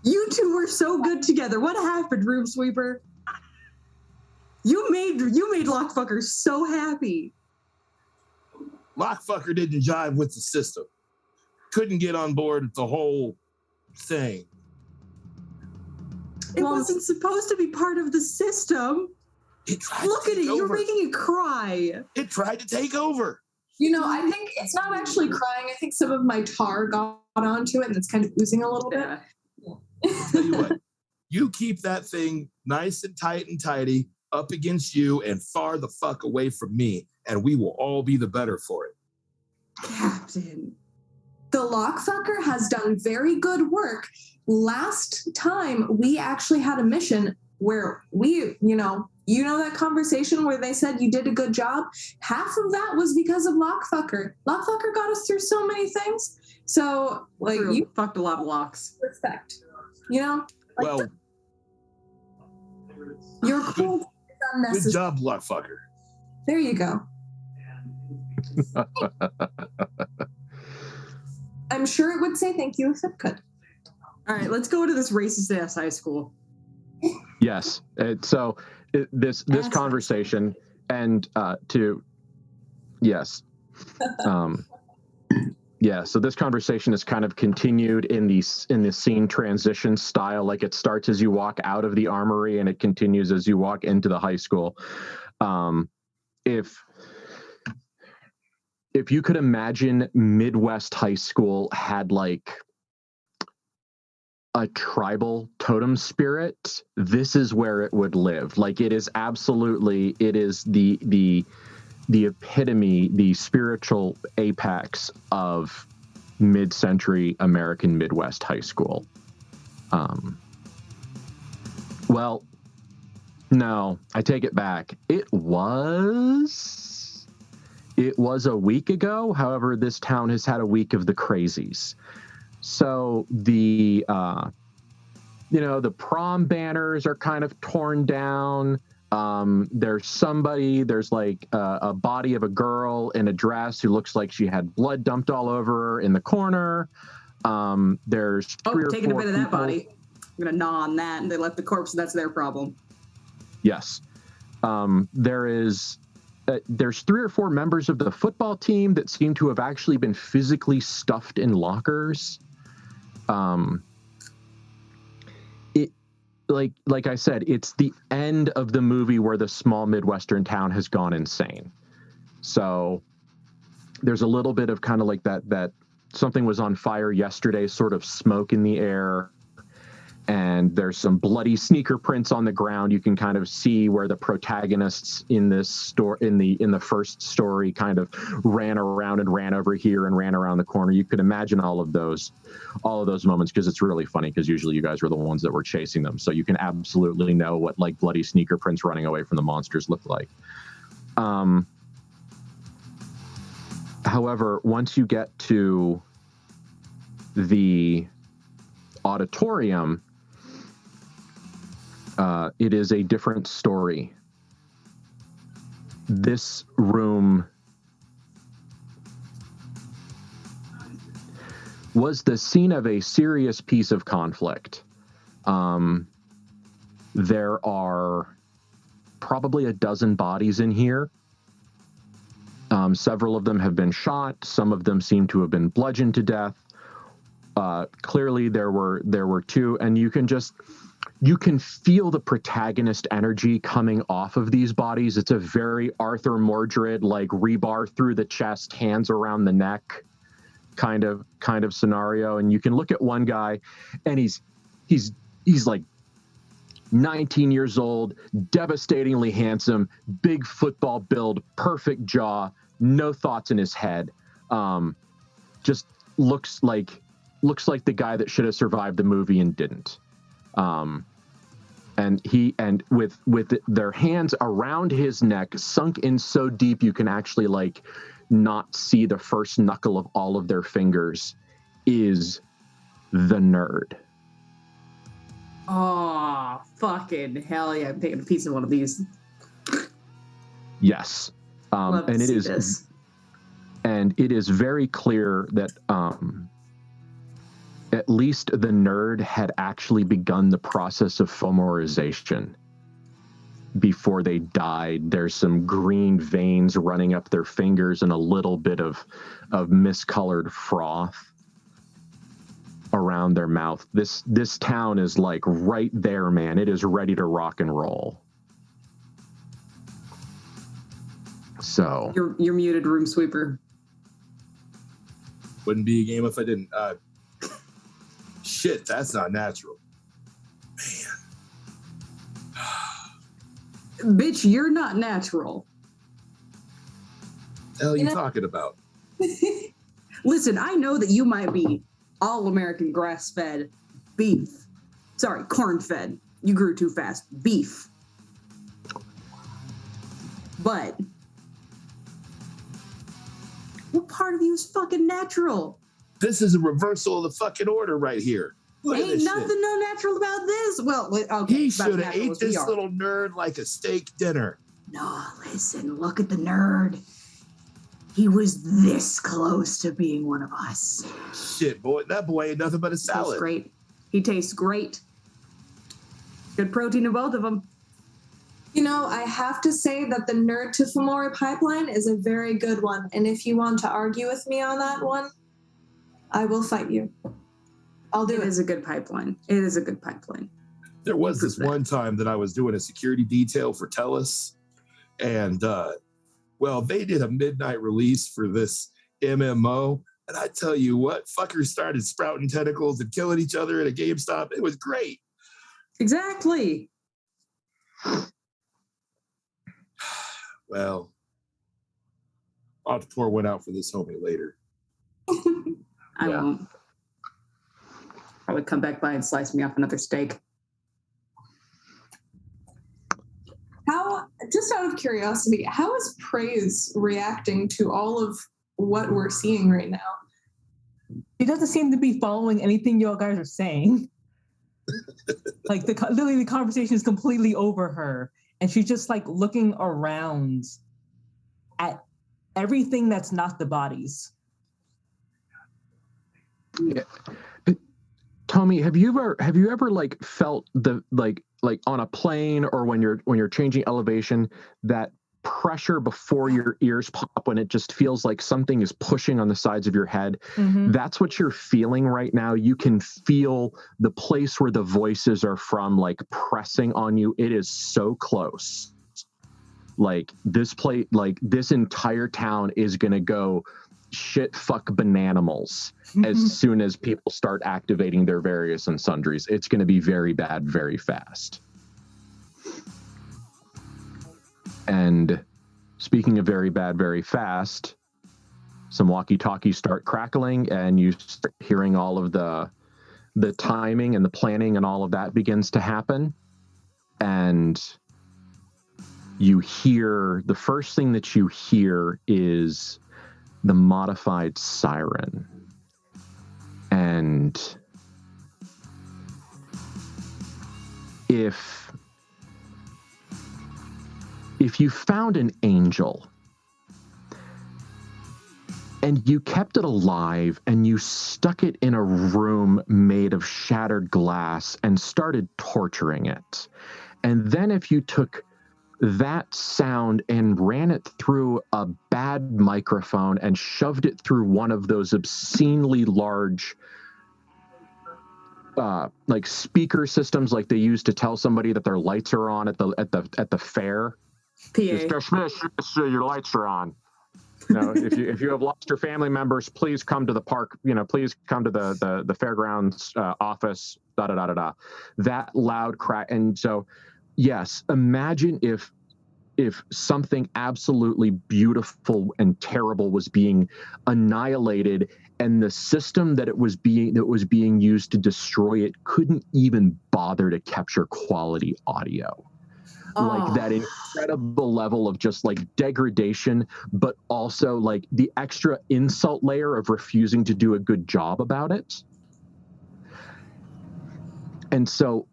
You two were so good together. What happened, Room Sweeper? You made Lockfucker so happy. Lockfucker didn't jive with the system. Couldn't get on board with the whole thing. It wasn't supposed to be part of the system. Look at it. You're making it cry. It tried to take over. You know, I think it's not actually crying. I think some of my tar got onto it and it's kind of oozing a little bit. Tell you what, you keep that thing nice and tight and tidy up against you and far the fuck away from me, and we will all be the better for it. Captain. The Lockfucker has done very good work. Last time we actually had a mission where we, you know that conversation where they said you did a good job? Half of that was because of Lockfucker. Lockfucker got us through so many things. So, like, you fucked a lot of locks. Respect. You know? Like, Well, you're cool. good job, Lockfucker. There you go. I'm sure it would say thank you if it could. All right, let's go to this racist ass high school. Yes. This conversation and so this conversation is kind of continued in the scene transition style. Like, it starts as you walk out of the armory and it continues as you walk into the high school. If you could imagine Midwest high school had like a tribal totem spirit, this is where it would live. Like, it is the epitome, the spiritual apex of mid-century American Midwest high school. Well, no, I take it back. It was a week ago. However, this town has had a week of the crazies. So the prom banners are kind of torn down. There's like a body of a girl in a dress who looks like she had blood dumped all over her in the corner. There's taking a bit of that body. I'm gonna gnaw on that, and they left the corpse. That's their problem. Yes. There's 3 or 4 members of the football team that seem to have actually been physically stuffed in lockers. Like I said, it's the end of the movie where the small Midwestern town has gone insane. So there's a little bit of kind of like that something was on fire yesterday, sort of smoke in the air. And there's some bloody sneaker prints on the ground. You can kind of see where the protagonists in this story, in the first story, kind of ran around and ran over here and ran around the corner. You could imagine all of those moments, because it's really funny, because usually you guys were the ones that were chasing them, so you can absolutely know what like bloody sneaker prints running away from the monsters look like. However, once you get to the auditorium, it is a different story. This room was the scene of a serious piece of conflict. There are probably a dozen bodies in here. Several of them have been shot. Some of them seem to have been bludgeoned to death. Clearly there were 2, and you can feel the protagonist energy coming off of these bodies. It's a very Arthur Mordred, like rebar through the chest, hands around the neck kind of scenario. And you can look at one guy, and he's like 19 years old, devastatingly handsome, big football build, perfect jaw, no thoughts in his head. just looks like the guy that should have survived the movie and didn't. And with their hands around his neck, sunk in so deep you can actually like not see the first knuckle of all of their fingers, is the nerd. Oh, fucking hell yeah! I'm taking a piece of one of these. Yes, Love to and see this. And it is very clear that at least the nerd had actually begun the process of femorization before they died. There's some green veins running up their fingers and a little bit of miscolored froth around their mouth. This town is like right there, man. It is ready to rock and roll. So You're muted, room sweeper. Wouldn't be a game if I didn't. Shit, that's not natural. Man. Bitch, you're not natural. The hell are you talking about? Listen, I know that you might be all-American grass-fed beef. Sorry, corn-fed. You grew too fast. Beef. But what part of you is fucking natural? This is a reversal of the fucking order right here. Look at Ain't this nothing shit. no natural about this. Well, okay. He about should as have natural ate as we this are. little nerd like a steak dinner. No, listen, look at the nerd. He was this close to being one of us. Shit, boy, that boy ain't nothing but a Tastes salad. great. He tastes great. Good protein in both of them. You know, I have to say that the nerd to Femora pipeline is a very good one. And if you want to argue with me on that one, I will fight you. I'll do it. It is a good pipeline. It is a good pipeline. There was this one time that I was doing a security detail for TELUS, and well, they did a midnight release for this MMO, and I tell you what, fuckers started sprouting tentacles and killing each other at a GameStop. It was great. Exactly. Well, I'll have to pour one out for this homie later. I won't. Probably come back by and slice me off another steak. How, just out of curiosity, how is Praise reacting to all of what we're seeing right now? He doesn't seem to be following anything you guys are saying. Like literally the conversation is completely over her, and she's just like looking around at everything that's not the bodies. Yeah. Tommy, have you ever like felt the like on a plane or when you're changing elevation, that pressure before your ears pop when it just feels like something is pushing on the sides of your head? Mm-hmm. That's what you're feeling right now. You can feel the place where the voices are from, like pressing on you. It is so close. Like this entire town is gonna go shit fuck bananimals as soon as people start activating their various and sundries. It's going to be very bad very fast. And speaking of very bad very fast, some walkie-talkies start crackling and you start hearing all of the timing and the planning and all of that begins to happen. And you hear, the first thing that you hear is the modified siren. And if you found an angel and you kept it alive and you stuck it in a room made of shattered glass and started torturing it, and then if you took that sound and ran it through a bad microphone and shoved it through one of those obscenely large like speaker systems like they use to tell somebody that their lights are on at the fair. PA. Mr. Smith, your lights are on. You know, if you have lost your family members, please come to the park. You know, please come to the fairgrounds office. Da da da da da. That loud crack. And so, yes, imagine if if something absolutely beautiful and terrible was being annihilated, and the system that was being used to destroy it couldn't even bother to capture quality audio. Like that incredible level of just like degradation, but also like the extra insult layer of refusing to do a good job about it. And so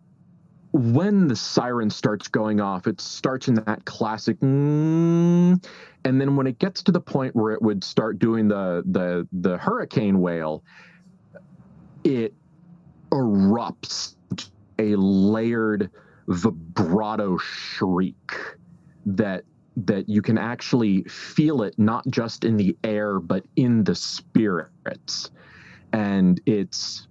when the siren starts going off, it starts in that classic and then when it gets to the point where it would start doing the hurricane wail, it erupts a layered vibrato shriek that you can actually feel it not just in the air but in the spirits. And it's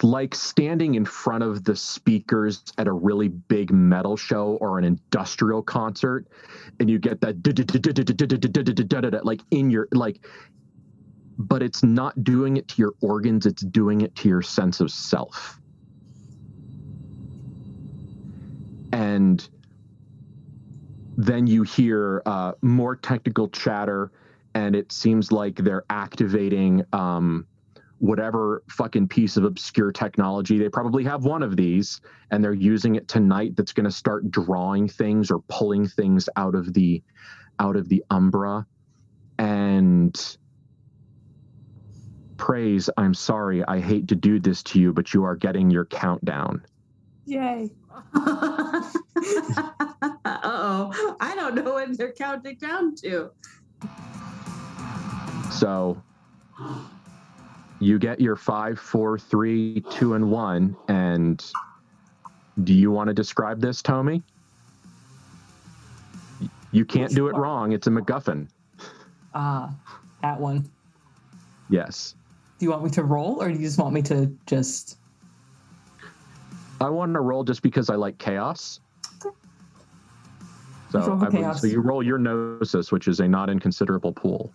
like standing in front of the speakers at a really big metal show or an industrial concert, and you get that like in your like, but it's not doing it to your organs, it's doing it to your sense of self. And then you hear more technical chatter, and it seems like they're activating whatever fucking piece of obscure technology. They probably have one of these, and they're using it tonight that's going to start drawing things or pulling things out of the Umbra. And Praise, I'm sorry, I hate to do this to you, but you are getting your countdown. Yay. Uh-oh. I don't know what they're counting down to. So you get your 5, 4, 3, 2, and 1. And do you want to describe this, Tommy? You can't do it wrong. It's a MacGuffin. That one. Yes. Do you want me to roll, or do you just want me to just... I want to roll just because I like chaos. Okay. So you roll your Gnosis, which is a not inconsiderable pool.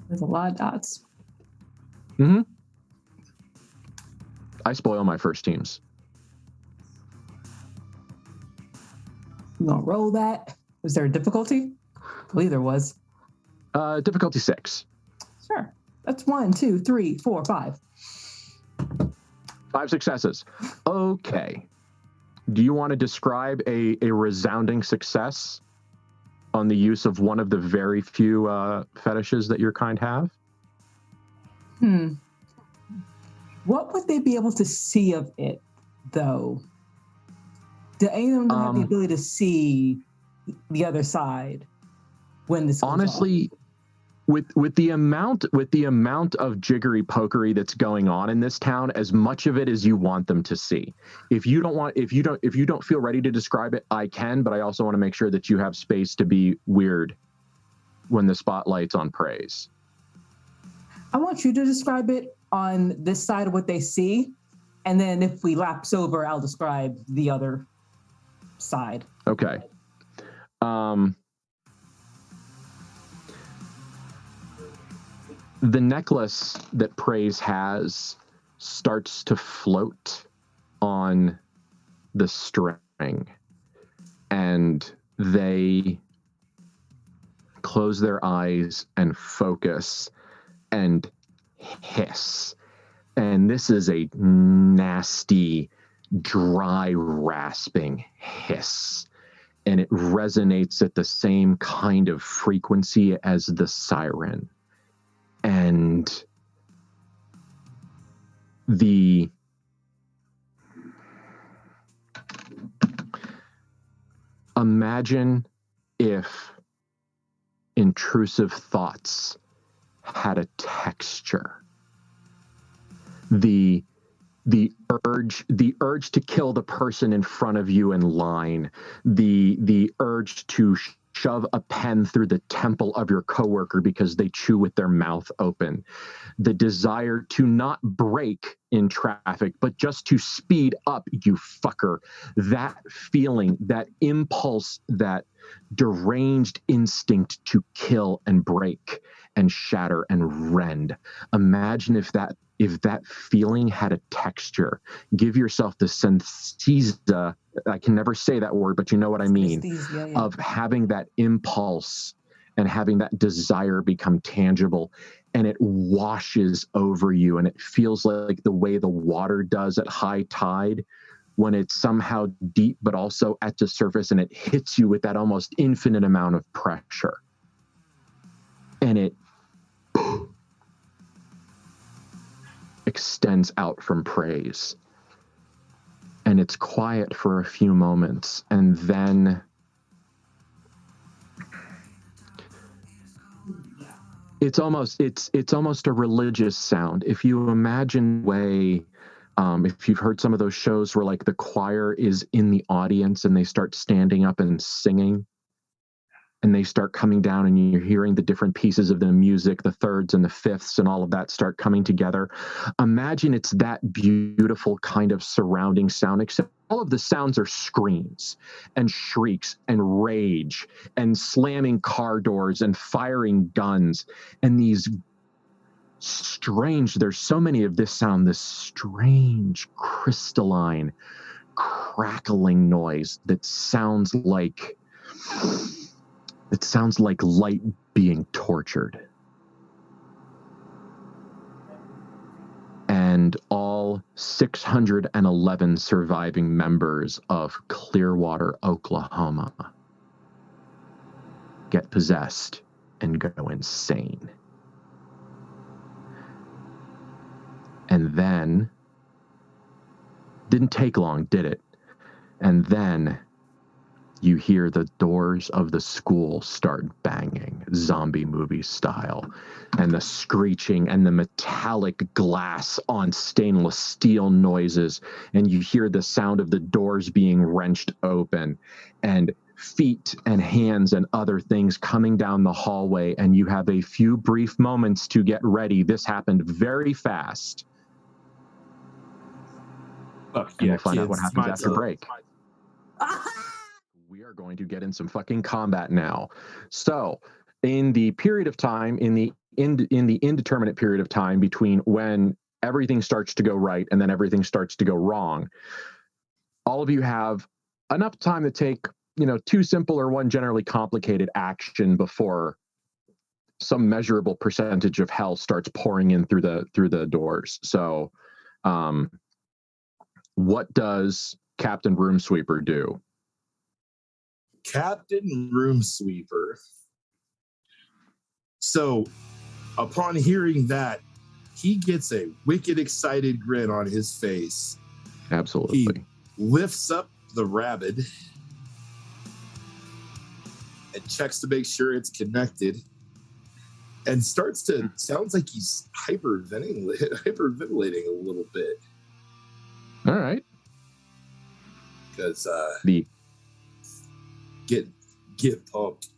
There's a lot of dots. Mm-hmm. I spoil my first teams. You gonna roll that? Was there a difficulty? I believe there was. Difficulty 6. Sure. That's 1, 2, 3, 4, 5. 5 successes. Okay. Do you want to describe a resounding success on the use of one of the very few fetishes that your kind have? What would they be able to see of it, though? Do any of them have the ability to see the other side when this goes honestly on? With the amount of jiggery pokery that's going on in this town, as much of it as you want them to see. If you don't feel ready to describe it, I can, but I also want to make sure that you have space to be weird when the spotlight's on Praise. I want you to describe it on this side of what they see, and then if we lapse over, I'll describe the other side. Okay. The necklace that Praise has starts to float on the string, and they close their eyes and focus and hiss. And this is a nasty, dry, rasping hiss. And it resonates at the same kind of frequency as the siren. And imagine if intrusive thoughts had a texture. The urge to kill the person in front of you in line, the urge to shove a pen through the temple of your coworker because they chew with their mouth open, the desire to not brake in traffic, but just to speed up, you fucker. That feeling, that impulse, that deranged instinct to kill and break and shatter and rend. Imagine if that if that feeling had a texture. Give yourself the synesthesia, I can never say that word, but you know what I mean, Synesthesia, yeah. of having that impulse and having that desire become tangible, and it washes over you, and it feels like the way the water does at high tide when it's somehow deep but also at the surface, and it hits you with that almost infinite amount of pressure. And it extends out from praise. And it's quiet for a few moments, and then it's almost a religious sound. If you imagine way, if you've heard some of those shows where like the choir is in the audience and they start standing up and singing, and they start coming down, and you're hearing the different pieces of the music, the thirds and the fifths and all of that start coming together. Imagine it's that beautiful kind of surrounding sound, except all of the sounds are screams and shrieks and rage and slamming car doors and firing guns and these strange, there's so many of this sound, this strange crystalline crackling noise that sounds like light being tortured. And all 611 surviving members of Clearwater, Oklahoma get possessed and go insane. And then, didn't take long, did it? And then you hear the doors of the school start banging, zombie movie style, and the screeching and the metallic glass on stainless steel noises, and you hear the sound of the doors being wrenched open, and feet and hands and other things coming down the hallway, and you have a few brief moments to get ready. This happened very fast. Fuck And yeah, we'll find out what kids. happens My after turn. break. We are going to get in some fucking combat now. So, in the period of time, in the indeterminate period of time between when everything starts to go right and then everything starts to go wrong, all of you have enough time to take, two simple or one generally complicated action before some measurable percentage of hell starts pouring in through the doors. So, what does Captain Roomsweeper do? Captain Roomsweeper. So, upon hearing that, he gets a wicked excited grin on his face. Absolutely. He lifts up the rabbit and checks to make sure it's connected, and starts to, sounds like he's hyperventilating a little bit. All right. Because the get pumped.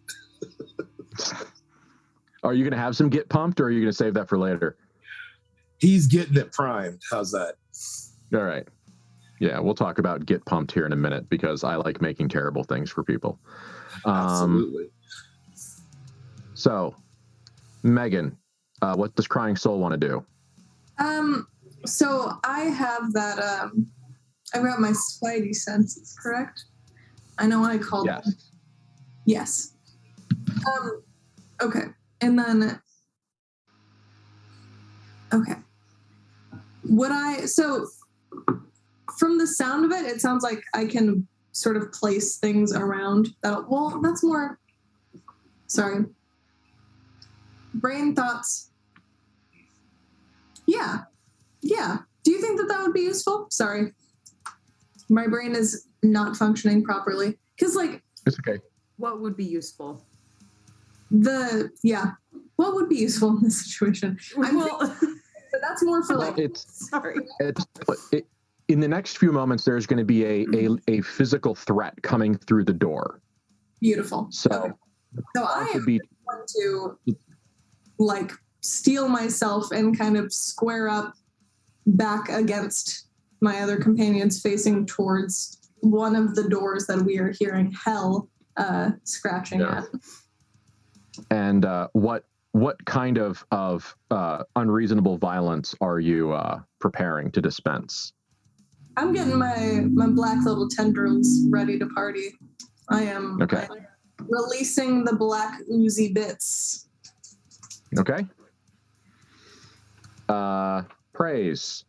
Are you going to have some get pumped, or are you going to save that for later? He's getting it primed. How's that? All right. Yeah, we'll talk about get pumped here in a minute, because I like making terrible things for people. Absolutely. So, Megan, what does Crying Soul want to do? So I have that, I've got my spidey senses, correct? I know what I call them. Yes. Okay. And then, okay. So from the sound of it, it sounds like I can sort of place things around that. Well, that's more, sorry. Brain thoughts. Yeah. Do you think that would be useful? Sorry. My brain is not functioning properly. Because, it's okay. What would be useful? What would be useful in this situation? But that's more for in the next few moments, there's going to be a physical threat coming through the door. Beautiful. So I am going to steel myself and kind of square up back against my other companions, facing towards one of the doors that we are hearing hell scratching at. And what what kind of unreasonable violence are you preparing to dispense? I'm getting my black little tendrils ready to party. I am releasing the black oozy bits. Okay. Praise.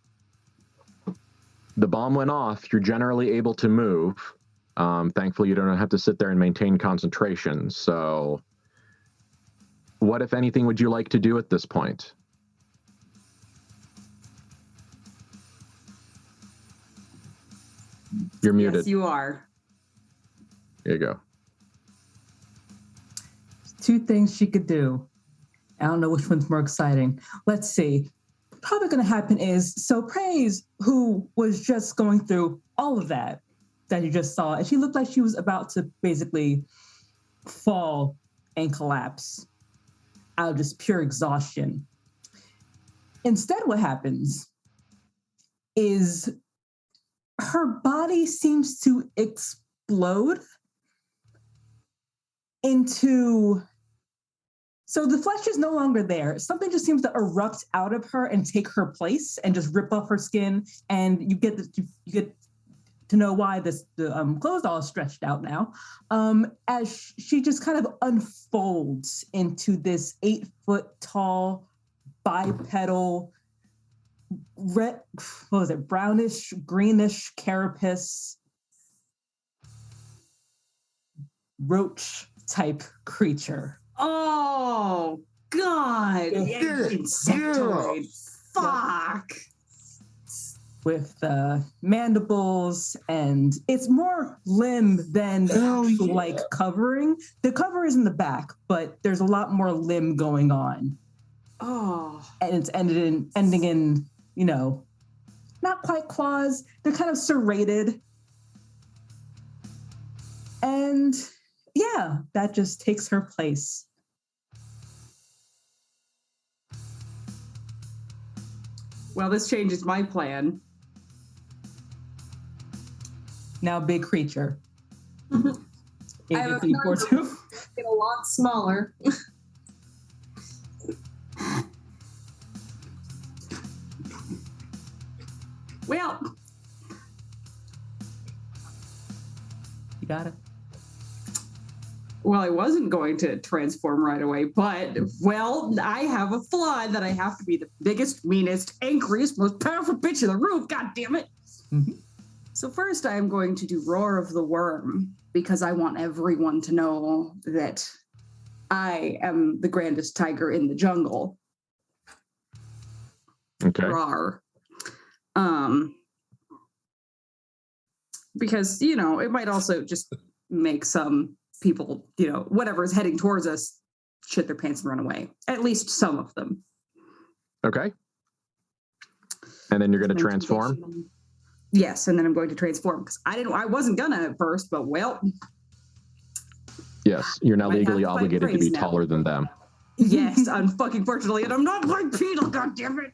The bomb went off. You're generally able to move. Thankfully, you don't have to sit there and maintain concentration. So what, if anything, would you like to do at this point? You're muted. Yes, you are. There you go. Two things she could do. I don't know which one's more exciting. Let's see. Probably going to happen is, so Praise, who was just going through all of that you just saw, and she looked like she was about to basically fall and collapse out of just pure exhaustion. Instead, what happens is her body seems to explode into... So the flesh is no longer there. Something just seems to erupt out of her and take her place and just rip off her skin. And you get to know why the clothes all stretched out now, as she just kind of unfolds into this 8-foot tall, bipedal, brownish, greenish carapace roach type creature. Oh, God. Insectoid. Fuck. With mandibles, and it's more limb than actual covering. The cover is in the back, but there's a lot more limb going on. Oh. And it's ending in, not quite claws. They're kind of serrated. And yeah, that just takes her place. Well, this changes my plan. Now big creature. I have a feeling get a lot smaller. Well, you got it. Well, I wasn't going to transform right away, but, well, I have a flaw that I have to be the biggest, meanest, angriest, most powerful bitch in the room, god damn it. Mm-hmm. So first I am going to do Roar of the Wyrm, because I want everyone to know that I am the grandest tiger in the jungle. Okay. Roar. Because, it might also just make some people, whatever is heading towards us, shit their pants and run away. At least some of them. Okay. And then you're going to transform? Yes, and then I'm going to transform, because I wasn't gonna at first, but well. Yes, you're now legally obligated to be taller than them. Yes, unfucking fortunately, and I'm not bipedal, goddammit.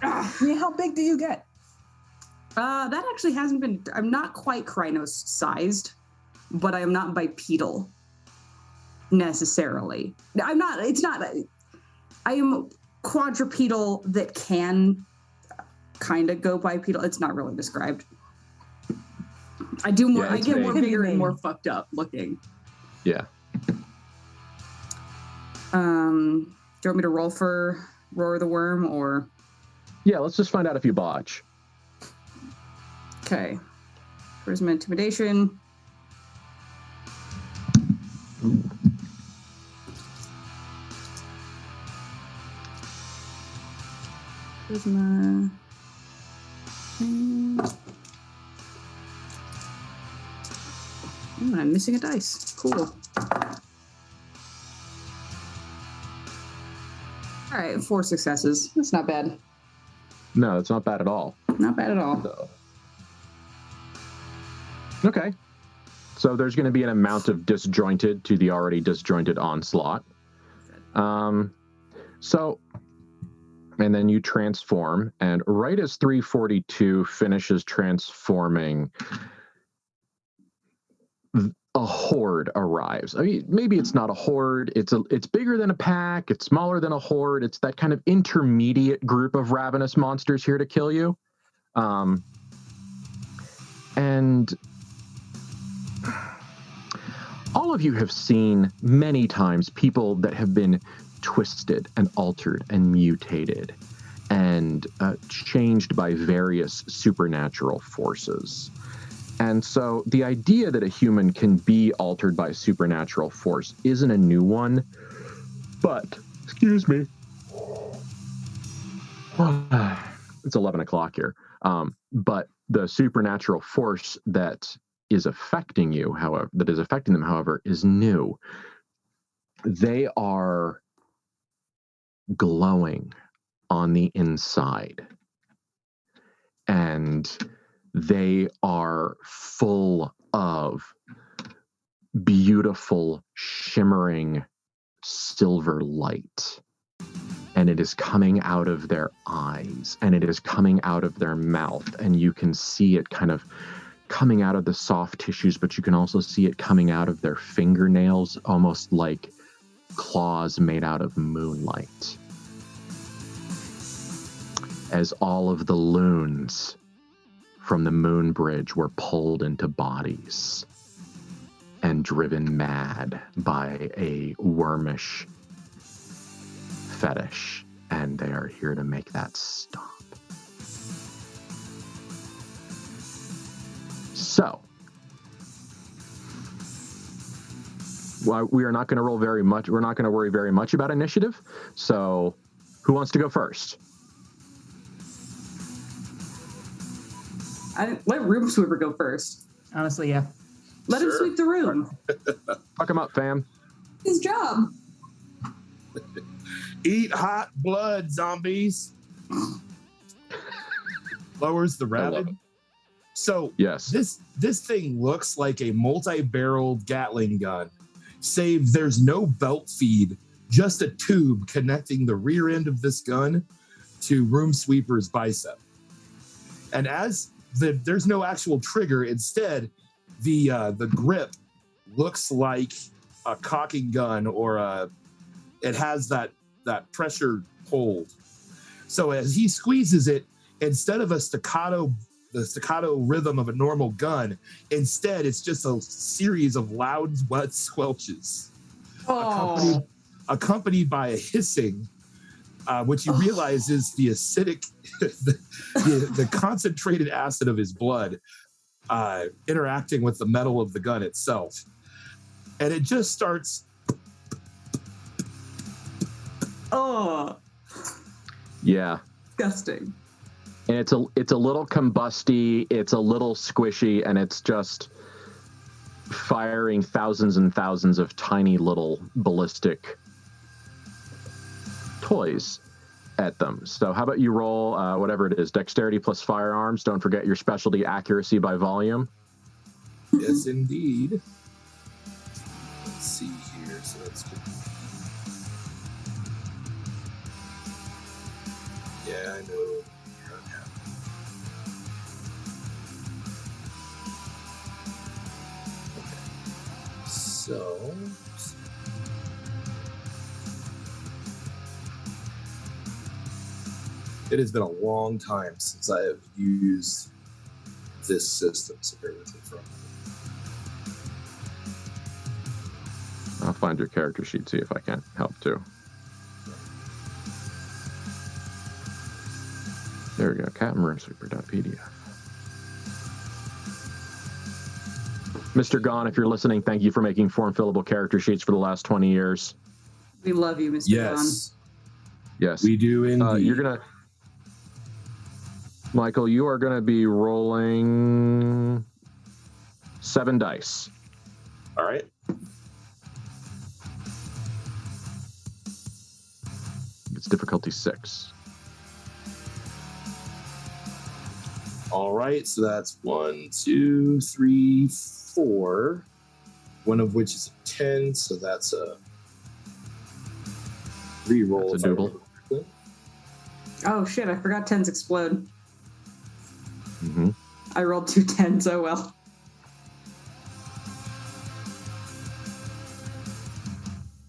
How big do you get? That actually hasn't been, I'm not quite Krynos sized, but I am not bipedal necessarily. I am quadrupedal that can kind of go bipedal. It's not really described. I do more, I get more bigger and more fucked up looking. Yeah. Do you want me to roll for Roar of the Wyrm, or? Yeah, let's just find out if you botch. Okay. Charisma Intimidation. Charisma. I'm missing a dice. Cool. All right, 4 successes. That's not bad. No, it's not bad at all. Not bad at all. So. Okay. So there's going to be an amount of disjointed to the already disjointed onslaught. And then you transform, and right as 342 finishes transforming, a horde arrives. I mean, maybe it's not a horde. It's bigger than a pack. It's smaller than a horde. It's that kind of intermediate group of ravenous monsters here to kill you. And all of you have seen many times people that have been twisted and altered and mutated and changed by various supernatural forces. And so the idea that a human can be altered by a supernatural force isn't a new one, but, excuse me, it's 11 o'clock here, but the supernatural force that is affecting you, however, is new. They are glowing on the inside, and they are full of beautiful, shimmering silver light. And it is coming out of their eyes, and it is coming out of their mouth, and you can see it kind of coming out of the soft tissues, but you can also see it coming out of their fingernails, almost like claws made out of moonlight. As all of the loons from the moon bridge were pulled into bodies and driven mad by a wormish fetish, and they are here to make that stop. So, well, we are not going to roll very much. We're not going to worry very much about initiative. So, who wants to go first? Let Room Sweeper go first. Honestly, yeah. Let him sweep the room. Fuck him up, fam. His job. Eat hot blood, zombies. Lowers the rabid. So yes, this thing looks like a multi-barreled Gatling gun, save there's no belt feed, just a tube connecting the rear end of this gun to Room Sweeper's bicep. And as there's no actual trigger, instead the grip looks like a cocking gun, or it has that pressure hold. So as he squeezes it, instead of the staccato rhythm of a normal gun, instead it's just a series of loud, wet squelches, accompanied by a hissing, which you realize is the acidic, the concentrated acid of his blood interacting with the metal of the gun itself. And it just starts. Oh. Yeah. Disgusting. And it's a little combusty, it's a little squishy, and it's just firing thousands and thousands of tiny little ballistic toys at them. So how about you roll whatever it is, dexterity plus firearms. Don't forget your specialty, accuracy by volume. Yes, indeed. Let's see here. So that's good. Yeah, I know. So, it has been a long time since I have used this system, so bear with me for a moment. I'll find your character sheet, see if I can help too. There we go, CaptainRoomSweeper.pdf. Mr. Gone, if you're listening, thank you for making form-fillable character sheets for the last 20 years. We love you, Mr. Yes. Gone. Yes. We do indeed. Michael, you are going to be rolling 7 dice. All right. It's difficulty 6. All right, so that's 1, 2, 3, 4. One of which is a 10, so that's a reroll. That's a double. Oh shit! I forgot 10s explode. Mm-hmm. I rolled 2 10s. Oh well.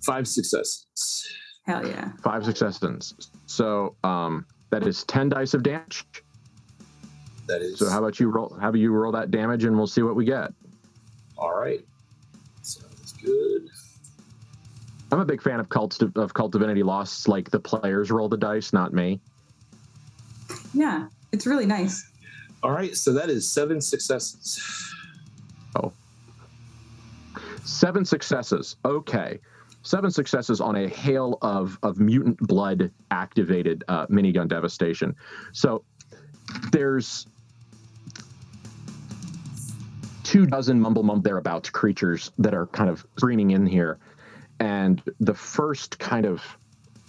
5 successes. Hell yeah. 5 successes. So that is 10 dice of damage. That is. So how about you roll that damage and we'll see what we get. All right. Sounds good. I'm a big fan of Cult Divinity Lost. Like the players roll the dice, not me. Yeah, it's really nice. All right, so that is 7 successes. Oh. 7 successes. Okay. 7 successes on a hail of mutant blood activated minigun devastation. So there's 24 mumble thereabouts creatures that are kind of screaming in here. And the first kind of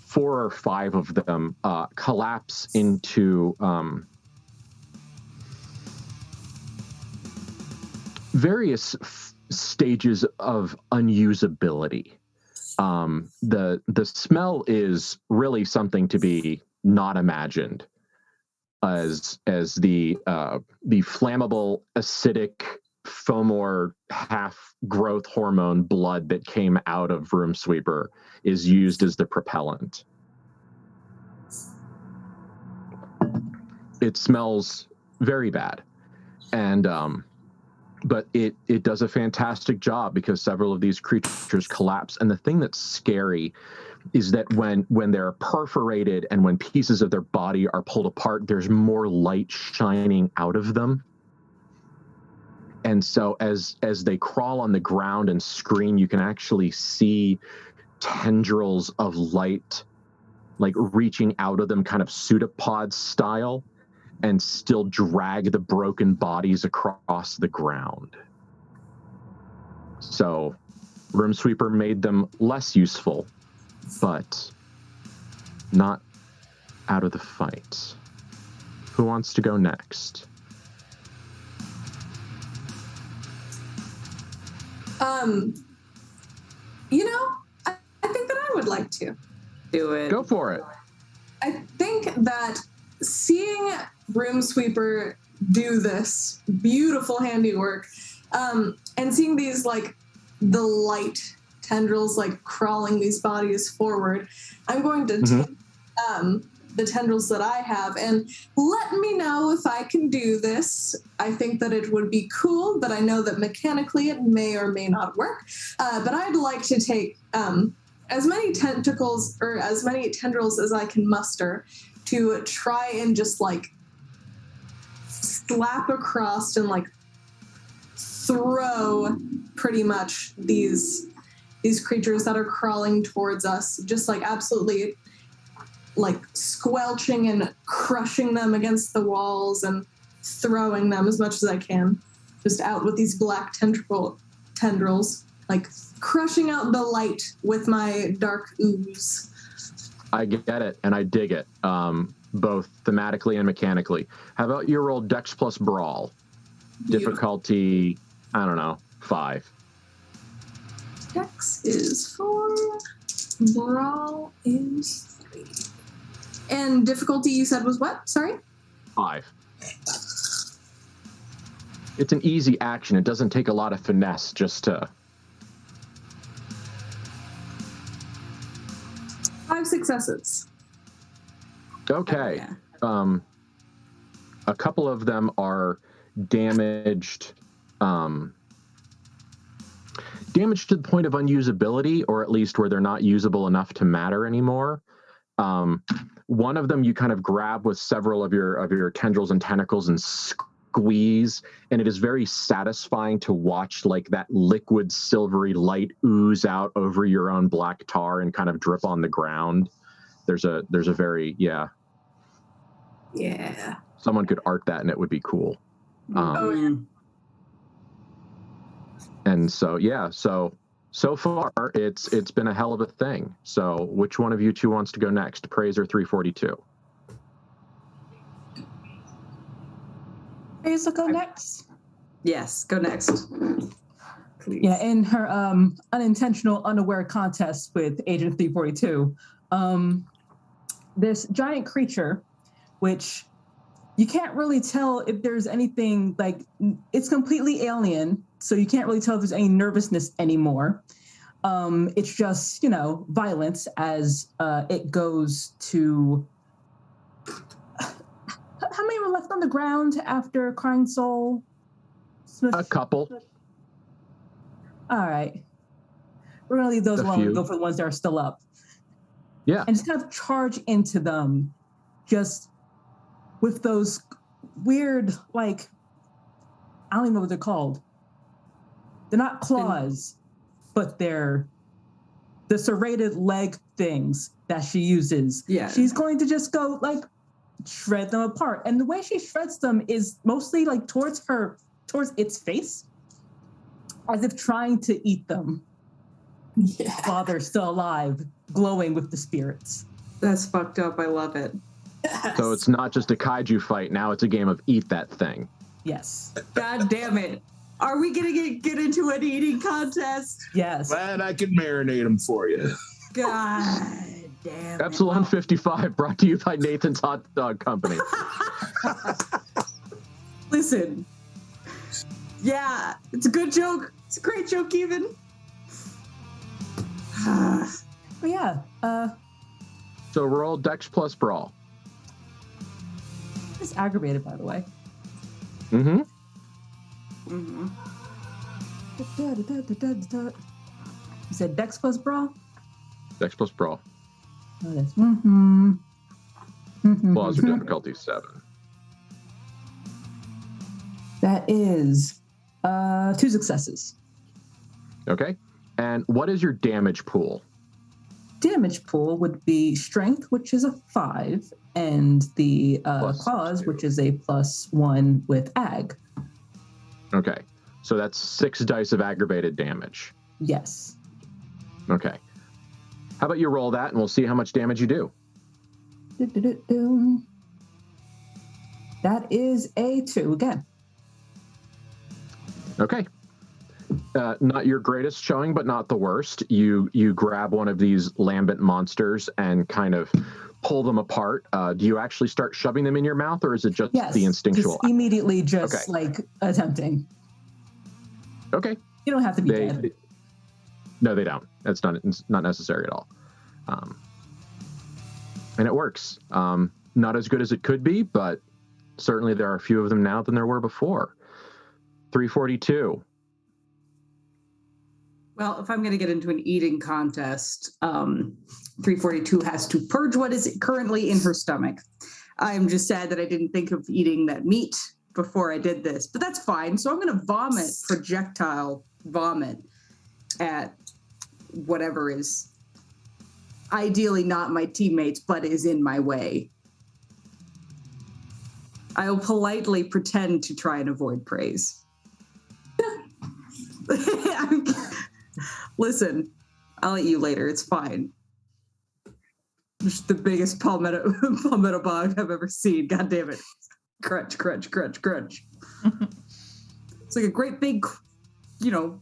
4 or 5 of them collapse into various stages of unusability. The smell is really something to be not imagined, as the flammable, acidic, Fomor half-growth hormone blood that came out of Room Sweeper is used as the propellant. It smells very bad, and but it does a fantastic job because several of these creatures collapse. And the thing that's scary is that when they're perforated and when pieces of their body are pulled apart, there's more light shining out of them. And so as they crawl on the ground and scream, you can actually see tendrils of light like reaching out of them, kind of pseudopod style, and still drag the broken bodies across the ground. So Room Sweeper made them less useful, but not out of the fight. Who wants to go next? I think that I would like to. Do it. Go for it. I think that seeing Room Sweeper do this beautiful handiwork, and seeing these, like, the light tendrils, like, crawling these bodies forward, I'm going to take the tendrils that I have and let me know if I can do this. I think that it would be cool, but I know that mechanically it may or may not work. But I'd like to take as many tentacles or as many tendrils as I can muster to try and just, like, slap across and, like, throw pretty much these creatures that are crawling towards us, just, like, absolutely, like, squelching and crushing them against the walls and throwing them as much as I can, just out with these black tendrils, like, crushing out the light with my dark ooze. I get it, and I dig it, both thematically and mechanically. How about you roll Dex plus Brawl? Beautiful. Difficulty, I don't know, 5. Dex is 4. Brawl is 3. And difficulty you said was what? Sorry? 5. It's an easy action. It doesn't take a lot of finesse just to... 5 successes. Okay. Yeah. A couple of them are damaged... damaged to the point of unusability, or at least where they're not usable enough to matter anymore. One of them you kind of grab with several of your tendrils and tentacles and squeeze, and it is very satisfying to watch, like, that liquid silvery light ooze out over your own black tar and kind of drip on the ground. There's a very Yeah. someone could art that and it would be cool. And so so far it's been a hell of a thing. So which one of you two wants to go next? Praise or 342? Praise will go next. Yes, go next. Please. Yeah, in her unintentional, unaware contest with Agent 342, this giant creature, which you can't really tell if there's anything, like, it's completely alien, so you can't really tell if there's any nervousness anymore. It's just, you know, violence as it goes to... How many were left on the ground after Crying Soul? A couple. All right. We're going to leave those alone and few. go for the ones that are still up. Yeah. And just kind of charge into them just with those weird, like, I don't even know what they're called. They're not claws, but they're the serrated leg things that she uses. Yeah. She's going to just go, like, shred them apart. And the way she shreds them is mostly, like, towards its face, as if trying to eat them while they're still alive, glowing with the spirits. That's fucked up. I love it. So it's not just a kaiju fight. Now it's a game of eat that thing. Yes. God damn it. Are we going to get into an eating contest? Yes. Glad I can marinate them for you. God damn it. Epsilon 55 brought to you by Nathan's Hot Dog Company. Listen. Yeah, it's a good joke. It's a great joke, even. But yeah, So roll Dex plus Brawl. it's aggravated, by the way. Mm-hmm. Mm-hmm. You said Dex plus Brawl? Dex plus Brawl. Oh, that's mm-hmm. Flaws or difficulty 7. That is 2 successes. Okay. And what is your damage pool? Damage pool would be strength, which is a 5, and the Plus claws, 2. which is a +1 with ag. Okay. So that's 6 dice of aggravated damage. Yes. Okay. How about you roll that and we'll see how much damage you do. Do-do-do-do. That is a 2 again. Okay. Not your greatest showing, but not the worst. You grab one of these lambent monsters and kind of pull them apart. Do you actually start shoving them in your mouth, or is it just Yes, the instinctual? just immediately just Okay. like attempting. Okay. You don't have to be dead. No, they don't. It's not necessary at all. And it works. Not as good as it could be, but certainly there are a few of them now than there were before. 342. Well, if I'm going to get into an eating contest, 342 has to purge what is currently in her stomach. I'm just sad that I didn't think of eating that meat before I did this, but that's fine. So I'm going to projectile vomit at whatever is ideally not my teammates, but is in my way. I'll politely pretend to try and avoid praise. Listen, I'll eat you later. It's fine. Just the biggest palmetto bog I've ever seen. God damn it. Crunch, crunch, crunch, crunch. It's like a great big,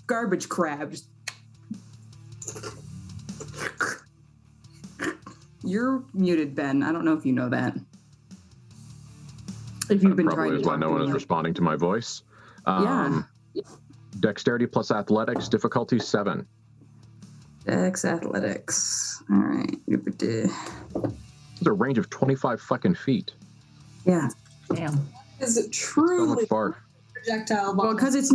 garbage crab. Just... You're muted, Ben. I don't know if you know that. If you've been trying Probably to is why talk no to one me. is responding to my voice. Yeah. Dexterity plus athletics, difficulty 7. Dex athletics. All right. It's a range of 25 fucking feet. Yeah. Damn. Is it So truly much far. projectile? Well, because it's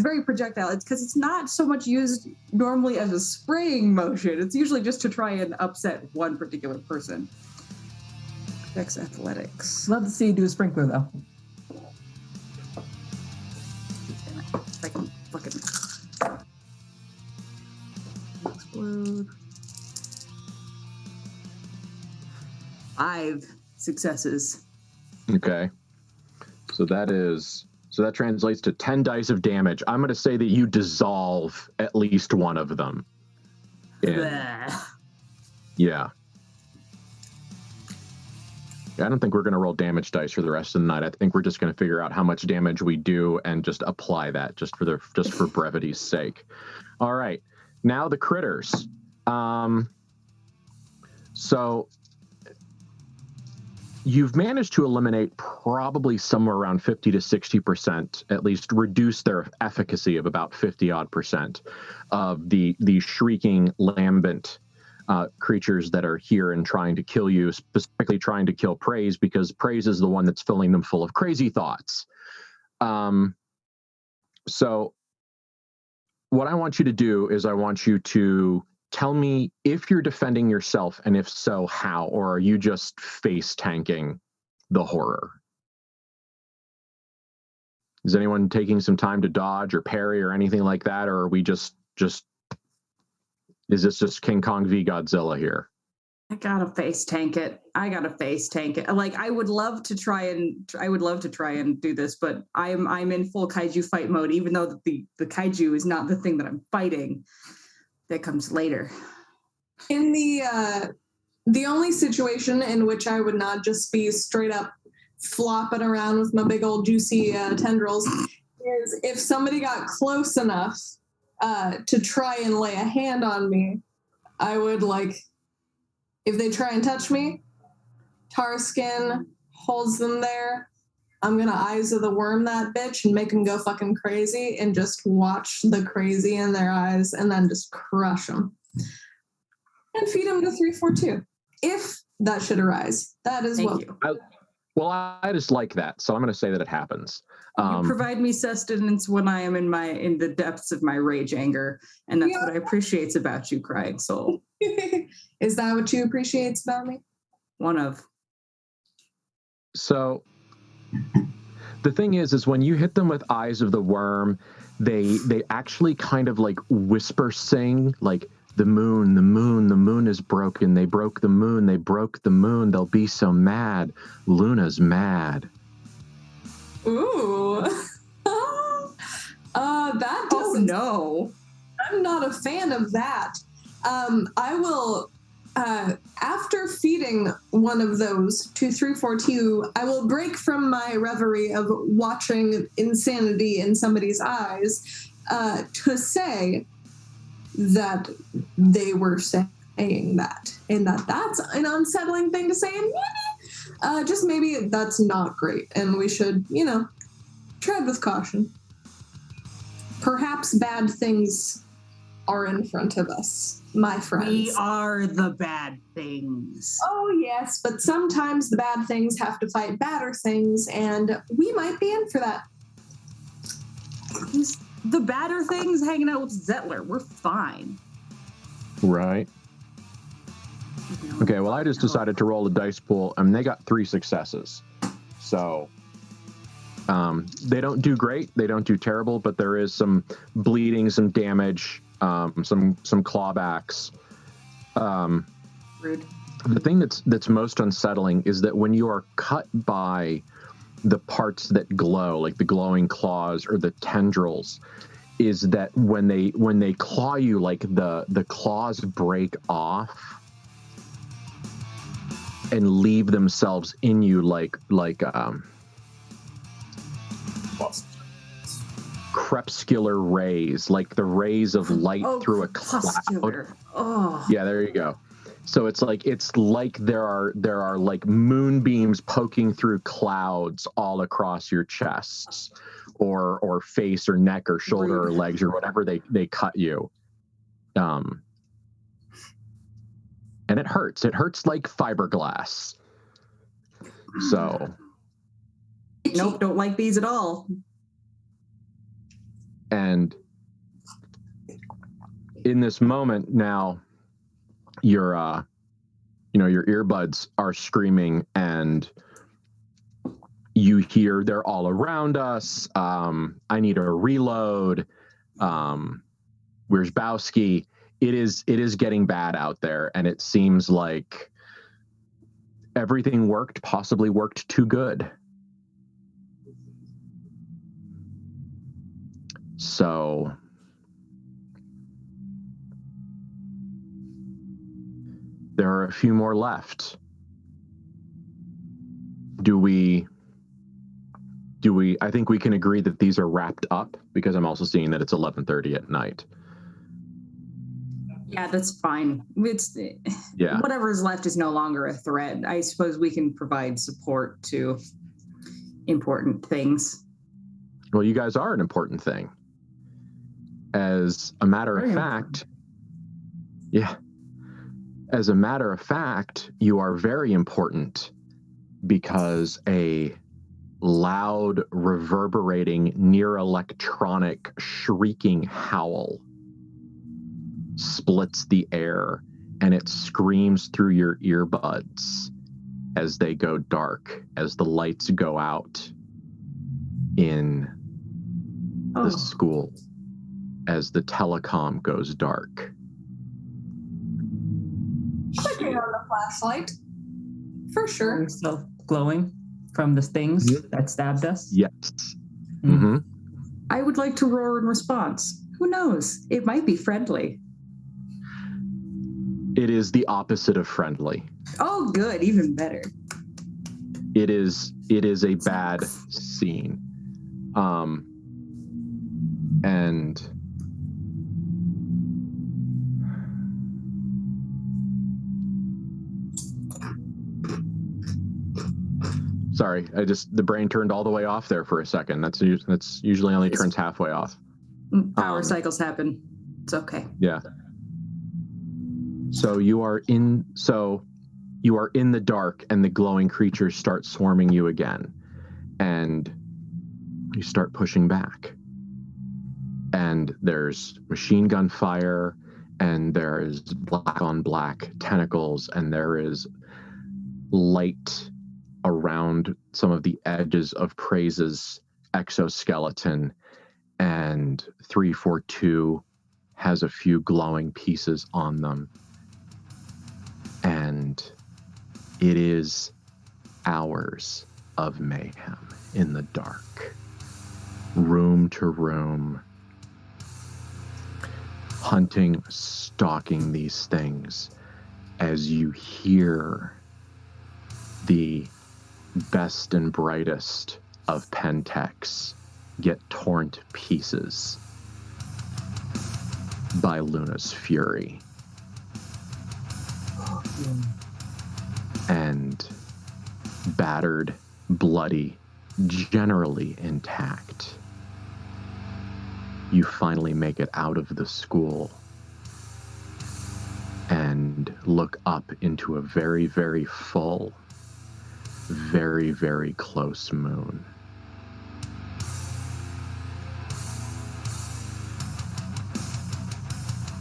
very projectile. It's because it's not so much used normally as a spraying motion. It's usually just to try and upset one particular person. Dex athletics. Love to see you do a sprinkler, though. If I can fucking explode. 5 successes. Okay. So that translates to 10 dice of damage. I'm going to say that you dissolve at least one of them. Bleh. Yeah. I don't think we're going to roll damage dice for the rest of the night. I think we're just going to figure out how much damage we do and just apply that just for brevity's sake. All right. Now the critters. So you've managed to eliminate probably somewhere around 50 to 60%, at least reduce their efficacy of about 50 odd percent of the shrieking, lambent creatures that are here and trying to kill you, specifically trying to kill Praise, because Praise is the one that's filling them full of crazy thoughts. So what I want you to do is I want you to tell me if you're defending yourself, and if so, how, or are you just face tanking the horror? Is anyone taking some time to dodge or parry or anything like that, or are we just is this just King Kong v Godzilla here? I gotta face tank it. Like, I would love to try and do this, but I'm in full kaiju fight mode, even though the kaiju is not the thing that I'm fighting. That comes later. In the only situation in which I would not just be straight up flopping around with my big old juicy tendrils is if somebody got close enough to try and lay a hand on me. I would, like, if they try and touch me, Tarskin holds them there. I'm gonna Eyes of the Worm that bitch and make them go fucking crazy and just watch the crazy in their eyes and then just crush them. And feed them to 342. If that should arise. That is Thank what. you. I just like that, so I'm going to say that it happens. You provide me sustenance when I am in the depths of my rage anger, and that's what I appreciate about you, Crying Soul. Is that what you appreciate about me? One of. So the thing is when you hit them with Eyes of the Worm, they actually kind of like whisper sing, like, the moon is broken. They broke the moon. They'll be so mad. Luna's mad. Ooh. That doesn't. Oh, no. I'm not a fan of that. I will, after feeding one of those to 342, I will break from my reverie of watching insanity in somebody's eyes to say that they were saying that, and that's an unsettling thing to say, and just maybe that's not great, and we should, tread with caution. Perhaps bad things are in front of us, my friends. We are the bad things. Oh, yes, but sometimes the bad things have to fight badder things, and we might be in for that. The badder things hanging out with Zettler. We're fine. Right. Okay, well, I just decided to roll the dice pool, and they got 3 successes. So they don't do great. They don't do terrible, but there is some bleeding, some damage, some clawbacks. Rude. The thing that's most unsettling is that when you are cut by the parts that glow, like the glowing claws or the tendrils, is that when they claw you, like the claws break off and leave themselves in you like crepuscular rays, like the rays of light through a cloud. Oh. Yeah, there you go. So it's like there are like moonbeams poking through clouds all across your chests, or face or neck or shoulder or legs or whatever they cut you. And it hurts. It hurts like fiberglass. So nope, don't like these at all. And in this moment now, your earbuds are screaming, and you hear they're all around us. I need a reload. Where's Bowski? It is getting bad out there, and it seems like everything possibly worked too good. So there are a few more left. I think we can agree that these are wrapped up, because I'm also seeing that it's 11:30 at night. Yeah, that's fine. It's Yeah. whatever is left is no longer a threat. I suppose we can provide support to important things. Well, you guys are an important thing. As a matter of Very fact, yeah. As a matter of fact, you are very important because a loud, reverberating, near electronic, shrieking howl splits the air, and it screams through your earbuds as they go dark, as the lights go out in the school, as the telecom goes dark. Checking on the flashlight. For sure. Are still glowing from the things that stabbed us? Yes. Mm-hmm. I would like to roar in response. Who knows? It might be friendly. It is the opposite of friendly. Oh, good. Even better. It is a bad scene. And sorry, the brain turned all the way off there for a second. That's usually only turns halfway off. Power cycles happen. It's okay. Yeah. So you are in the dark, and the glowing creatures start swarming you again, and you start pushing back. And there's machine gun fire, and there is black on black tentacles, and there is light around some of the edges of Praise's exoskeleton, and 342 has a few glowing pieces on them. And it is hours of mayhem in the dark, room to room, hunting, stalking these things, as you hear the best and brightest of Pentax get torn to pieces by Luna's fury. And battered, bloody, generally intact, you finally make it out of the school and look up into a very, very full, very, very close moon.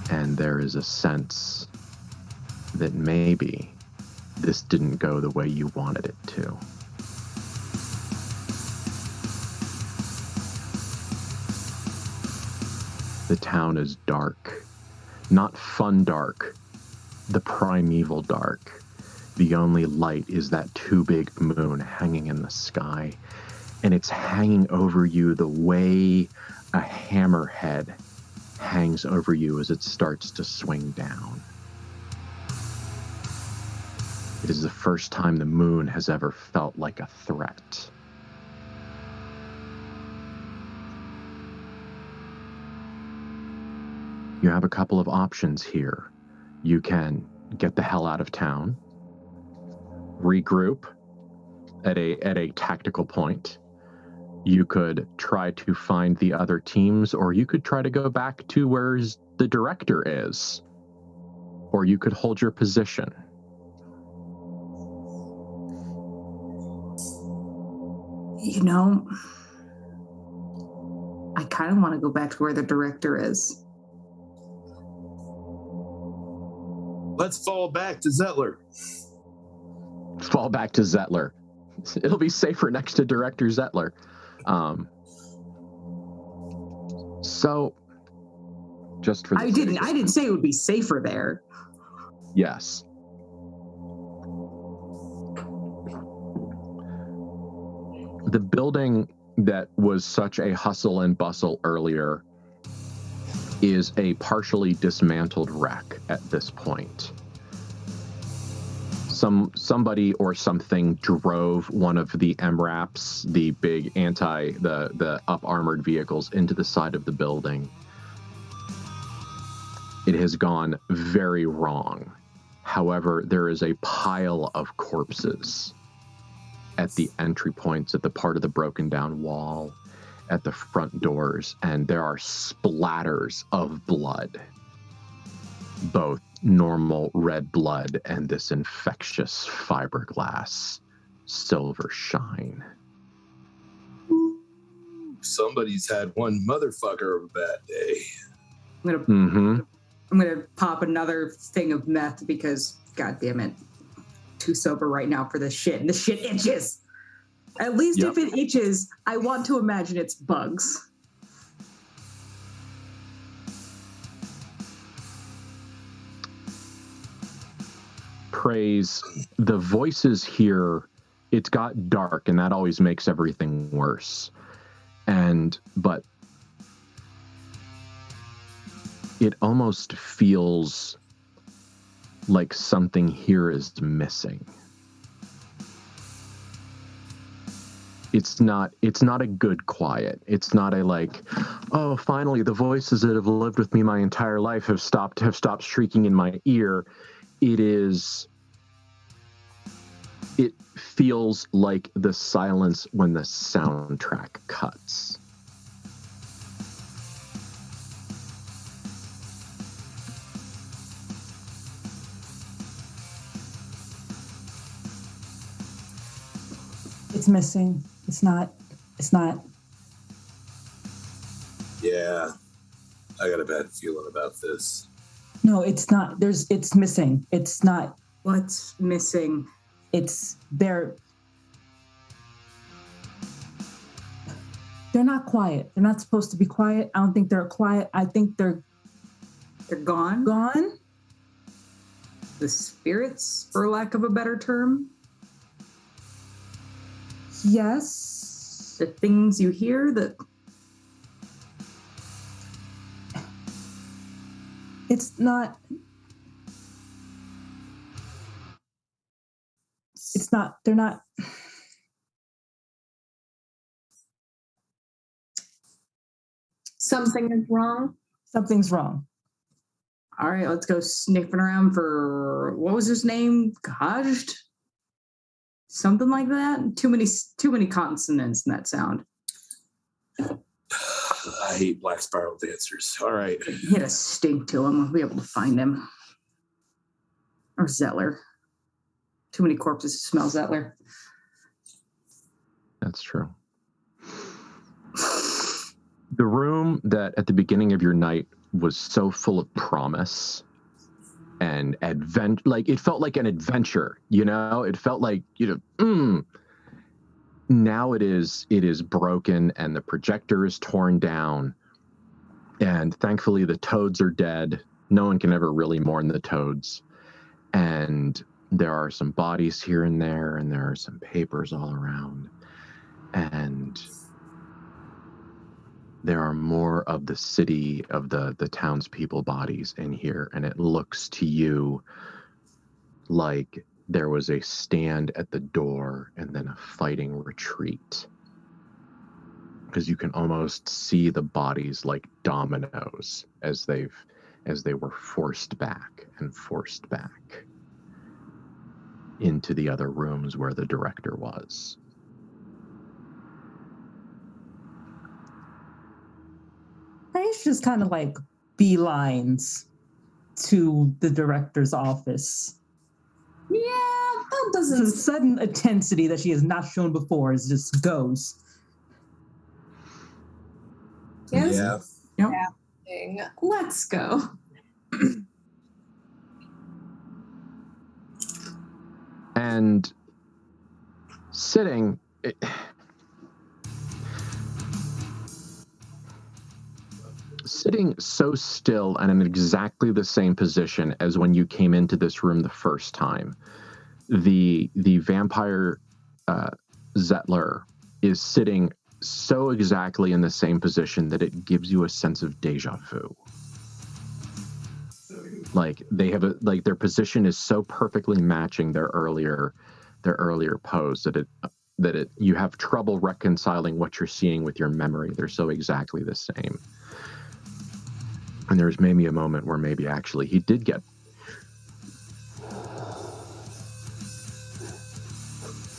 And there is a sense that maybe this didn't go the way you wanted it to. The town is dark. Not fun dark, the primeval dark. The only light is that too big moon hanging in the sky, and it's hanging over you the way a hammerhead hangs over you as it starts to swing down. It is the first time the moon has ever felt like a threat. You have a couple of options here. You can get the hell out of town, regroup at a tactical point. You could try to find the other teams, or you could try to go back to where the director is, or you could hold your position. You know, I kind of want to go back to where the director is. Let's fall back to Zettler. Fall back to Zettler. It'll be safer next to Director Zettler. So, just for the I didn't say it would be safer there. Yes. The building that was such a hustle and bustle earlier is a partially dismantled wreck at this point. Somebody or something drove one of the MRAPs, the big the up armored vehicles, into the side of the building. it has gone very wrong. However, there is a pile of corpses at the entry points, at the part of the broken down wall, at the front doors, and there are splatters of blood. Both normal red blood and this infectious fiberglass silver shine. Somebody's had one motherfucker of a bad day. I'm gonna pop another thing of meth because, god damn it, too sober right now for this shit, and this shit itches. At least if it itches, I want to imagine it's bugs. Praise. The voices here, it's got dark, and that always makes everything worse. But it almost feels like something here is missing. It's not a good quiet. It's not a like, oh, finally the voices that have lived with me my entire life have stopped shrieking in my ear. It feels like the silence when the soundtrack cuts. It's missing. It's not. Yeah, I got a bad feeling about this. No, it's not. It's missing. It's not. What's missing? They're not quiet. They're not supposed to be quiet. I don't think they're quiet. I think they're gone. Gone? The spirits, for lack of a better term? Yes. The things you hear that... It's not... They're not... Something is wrong. Something's wrong. All right, let's go sniffing around for, what was his name? Gajed? Something like that? Too many consonants in that sound. I hate black spiral dancers. All right. Hit a stink to him. We'll be able to find him. Or Zettler. Too many corpses to smell Zettler. That's true. The room that at the beginning of your night was so full of promise and like it felt like an adventure, you know? It felt like, now it is broken and the projector is torn down. And thankfully the toads are dead. No one can ever really mourn the toads. And there are some bodies here and there are some papers all around. And there are more of the city, of the townspeople bodies in here, and it looks to you like there was a stand at the door and then a fighting retreat. Because you can almost see the bodies like dominoes as they were forced back into the other rooms where the director was. It's just kind of like beelines to the director's office. Yeah, that doesn't... The sudden intensity that she has not shown before is just goes. Yes. Yeah. Yep. Let's go. And sitting... Sitting so still and in exactly the same position as when you came into this room the first time, the vampire Zettler is sitting so exactly in the same position that it gives you a sense of deja vu. Like they have their position is so perfectly matching their earlier pose that you have trouble reconciling what you're seeing with your memory. They're so exactly the same. And there's maybe a moment where maybe actually he did get...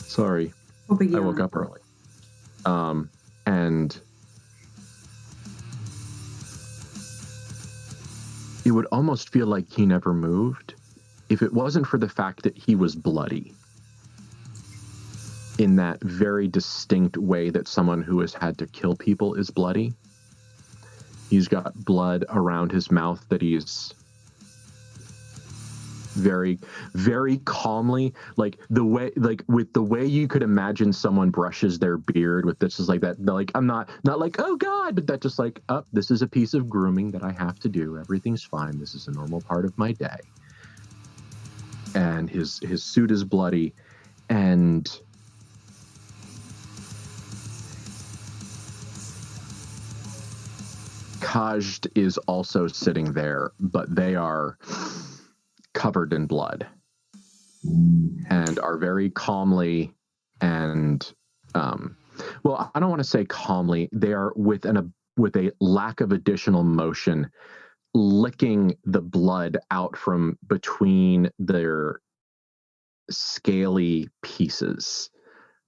Sorry, I woke up early. And it would almost feel like he never moved if it wasn't for the fact that he was bloody in that very distinct way that someone who has had to kill people is bloody. He's got blood around his mouth that he's very, very calmly, like the way, like with the way you could imagine someone brushes their beard with this is like that. Like, I'm not like, oh God, but that just like, oh, this is a piece of grooming that I have to do. Everything's fine. This is a normal part of my day. And his suit is bloody, and Kaj is also sitting there, but they are covered in blood and are very calmly and, well, I don't want to say calmly. They are with a lack of additional motion, licking the blood out from between their scaly pieces.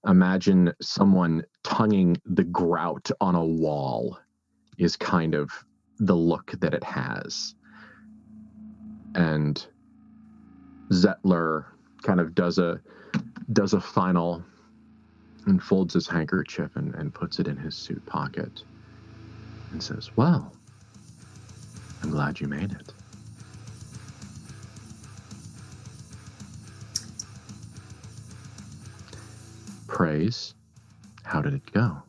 Imagine someone tonguing the grout on a wall is kind of the look that it has. And Zettler kind of does a final and folds his handkerchief and puts it in his suit pocket and says, well, I'm glad you made it. Praise, how did it go?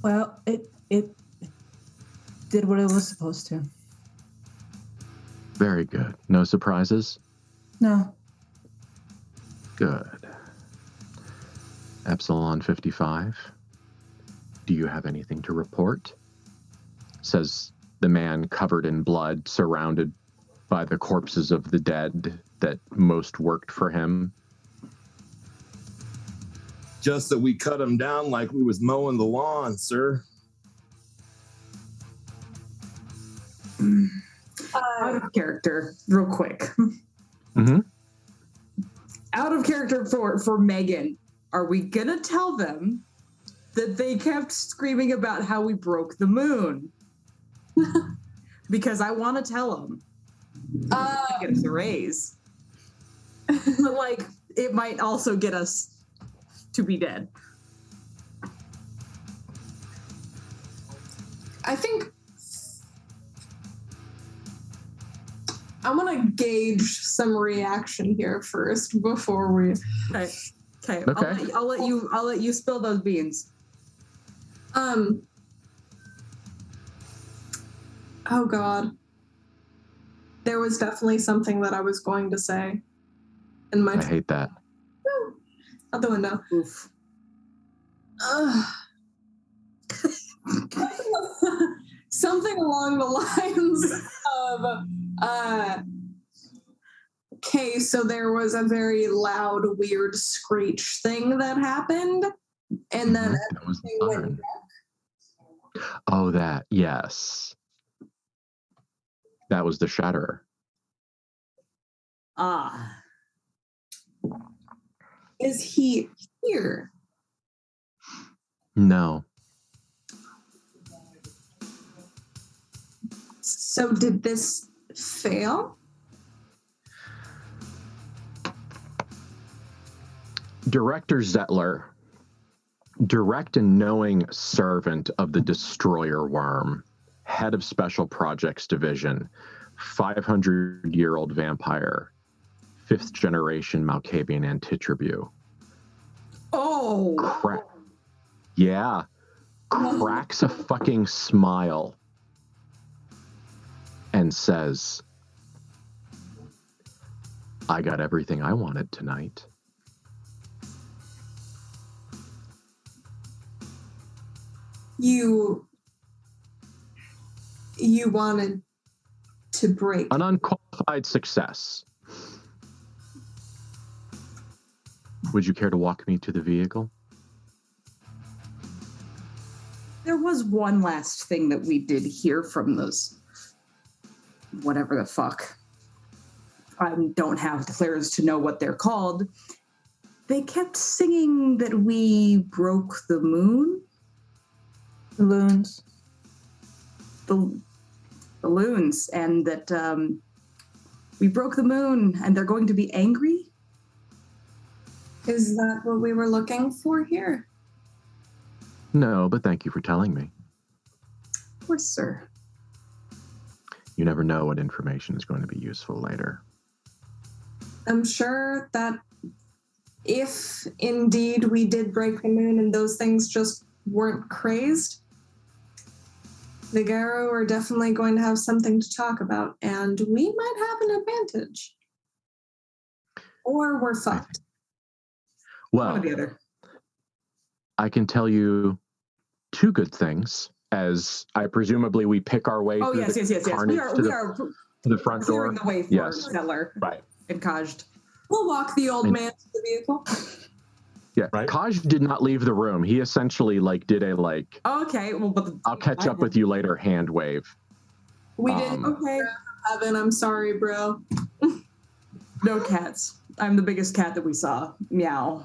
Well, it did what it was supposed to. Very good. No surprises? No. Good. Epsilon 55, do you have anything to report? Says the man covered in blood, surrounded by the corpses of the dead that most worked for him. Just that we cut him down like we was mowing the lawn, sir. Out of character, real quick. Mm-hmm. Out of character for Megan, are we gonna tell them that they kept screaming about how we broke the moon? Because I want to tell them. Get us a raise. But like, it might also get us to be dead. I think I'm gonna gauge some reaction here first before we. Okay. Okay. I'll let you spill those beans. Oh God. There was definitely something that I was going to say. In my I hate that. out the window. Oof. Something along the lines of okay, so there was a very loud, weird screech thing that happened, and then That was everything went fun. dark. Oh, that, yes. That was the Shatterer. Ah. Is he here? No. So did this fail? Director Zettler, direct and knowing servant of the Destroyer Wyrm, head of Special Projects Division, 500-year-old vampire, 5th generation Malkavian Antitribu. Oh. Yeah. Cracks a fucking smile and says, I got everything I wanted tonight. You wanted to break. An unqualified success. Would you care to walk me to the vehicle? There was one last thing that we did hear from those, whatever the fuck. I don't have the clearance to know what they're called. They kept singing that we broke the moon. Balloons. The balloons, and that we broke the moon, and they're going to be angry. Is that what we were looking for here? No, but thank you for telling me. Of course, sir. You never know what information is going to be useful later. I'm sure that if indeed we did break the moon and those things just weren't crazed, the Garrow are definitely going to have something to talk about, and we might have an advantage. Or we're fucked. One or Well, the other. I can tell you two good things, as I presumably we pick our way Oh, through yes. the carnage We are to the front door. clearing the way for Yes. Zettler Right. and Kaj. We'll walk the old man to the vehicle. Yeah. Right. Kaj did not leave the room. He essentially did a Okay, well, but I'll catch up with you later hand wave. We didn't okay. Heaven, I'm sorry, bro. No cats. I'm the biggest cat that we saw. Meow.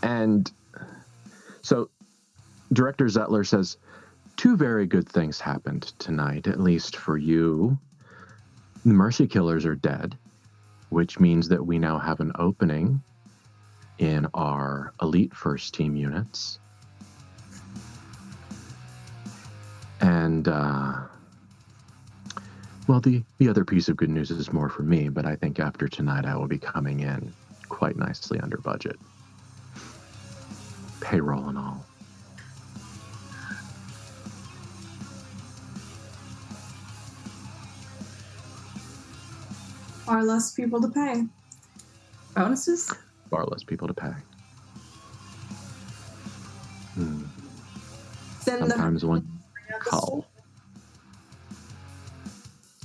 And so Director Zettler says, two very good things happened tonight, at least for you. The Mercy Killers are dead, which means that we now have an opening in our elite first team units. And, well, the other piece of good news is more for me, but I think after tonight I will be coming in quite nicely under budget. Payroll and all. Far less people to pay. Bonuses? Far less people to pay. Send them. Sometimes one call.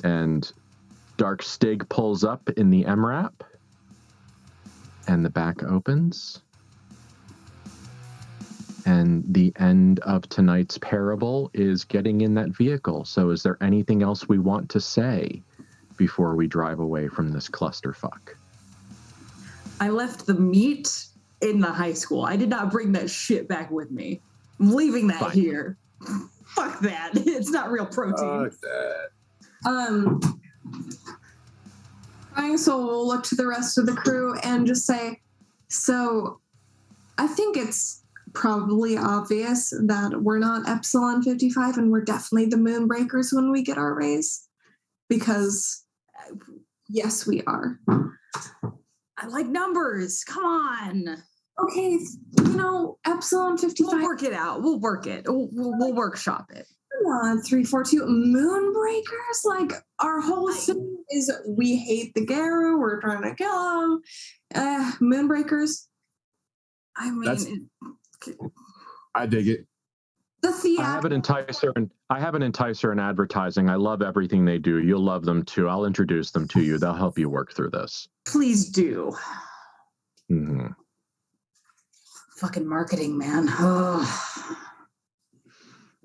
And Dark Stig pulls up in the MRAP, and the back opens. And the end of tonight's parable is getting in that vehicle. So is there anything else we want to say before we drive away from this clusterfuck? I left the meat in the high school. I did not bring that shit back with me. I'm leaving that Fine. here. Fuck that. It's not real protein. Fuck that. Crying Soul will look to the rest of the crew and just say, so I think it's probably obvious that we're not Epsilon 55 and we're definitely the Moonbreakers when we get our raise. Because, yes, we are. I like numbers. Come on. Okay, Epsilon 55. We'll work it out. We'll work it. We'll workshop it. Come on, 342 Moonbreakers. Like our whole thing is we hate the Garrow. We're trying to kill them. Moonbreakers. I mean, I dig it. the I theater. have an enticer in advertising. I love everything they do. You'll love them too. I'll introduce them to you. They'll help you work through this. Please do. Mm-hmm. Fucking marketing, man. Ugh.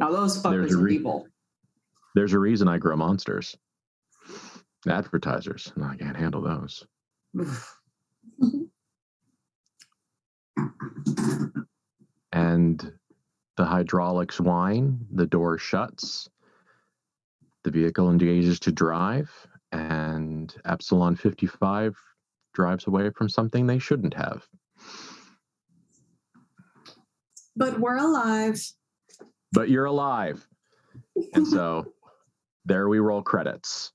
Now those fuckers are evil. There's a reason I grow monsters. Advertisers. No, I can't handle those. And the hydraulics whine, the door shuts, the vehicle engages to drive, and Epsilon 55 drives away from something they shouldn't have. But we're alive. But you're alive. And so there we roll credits.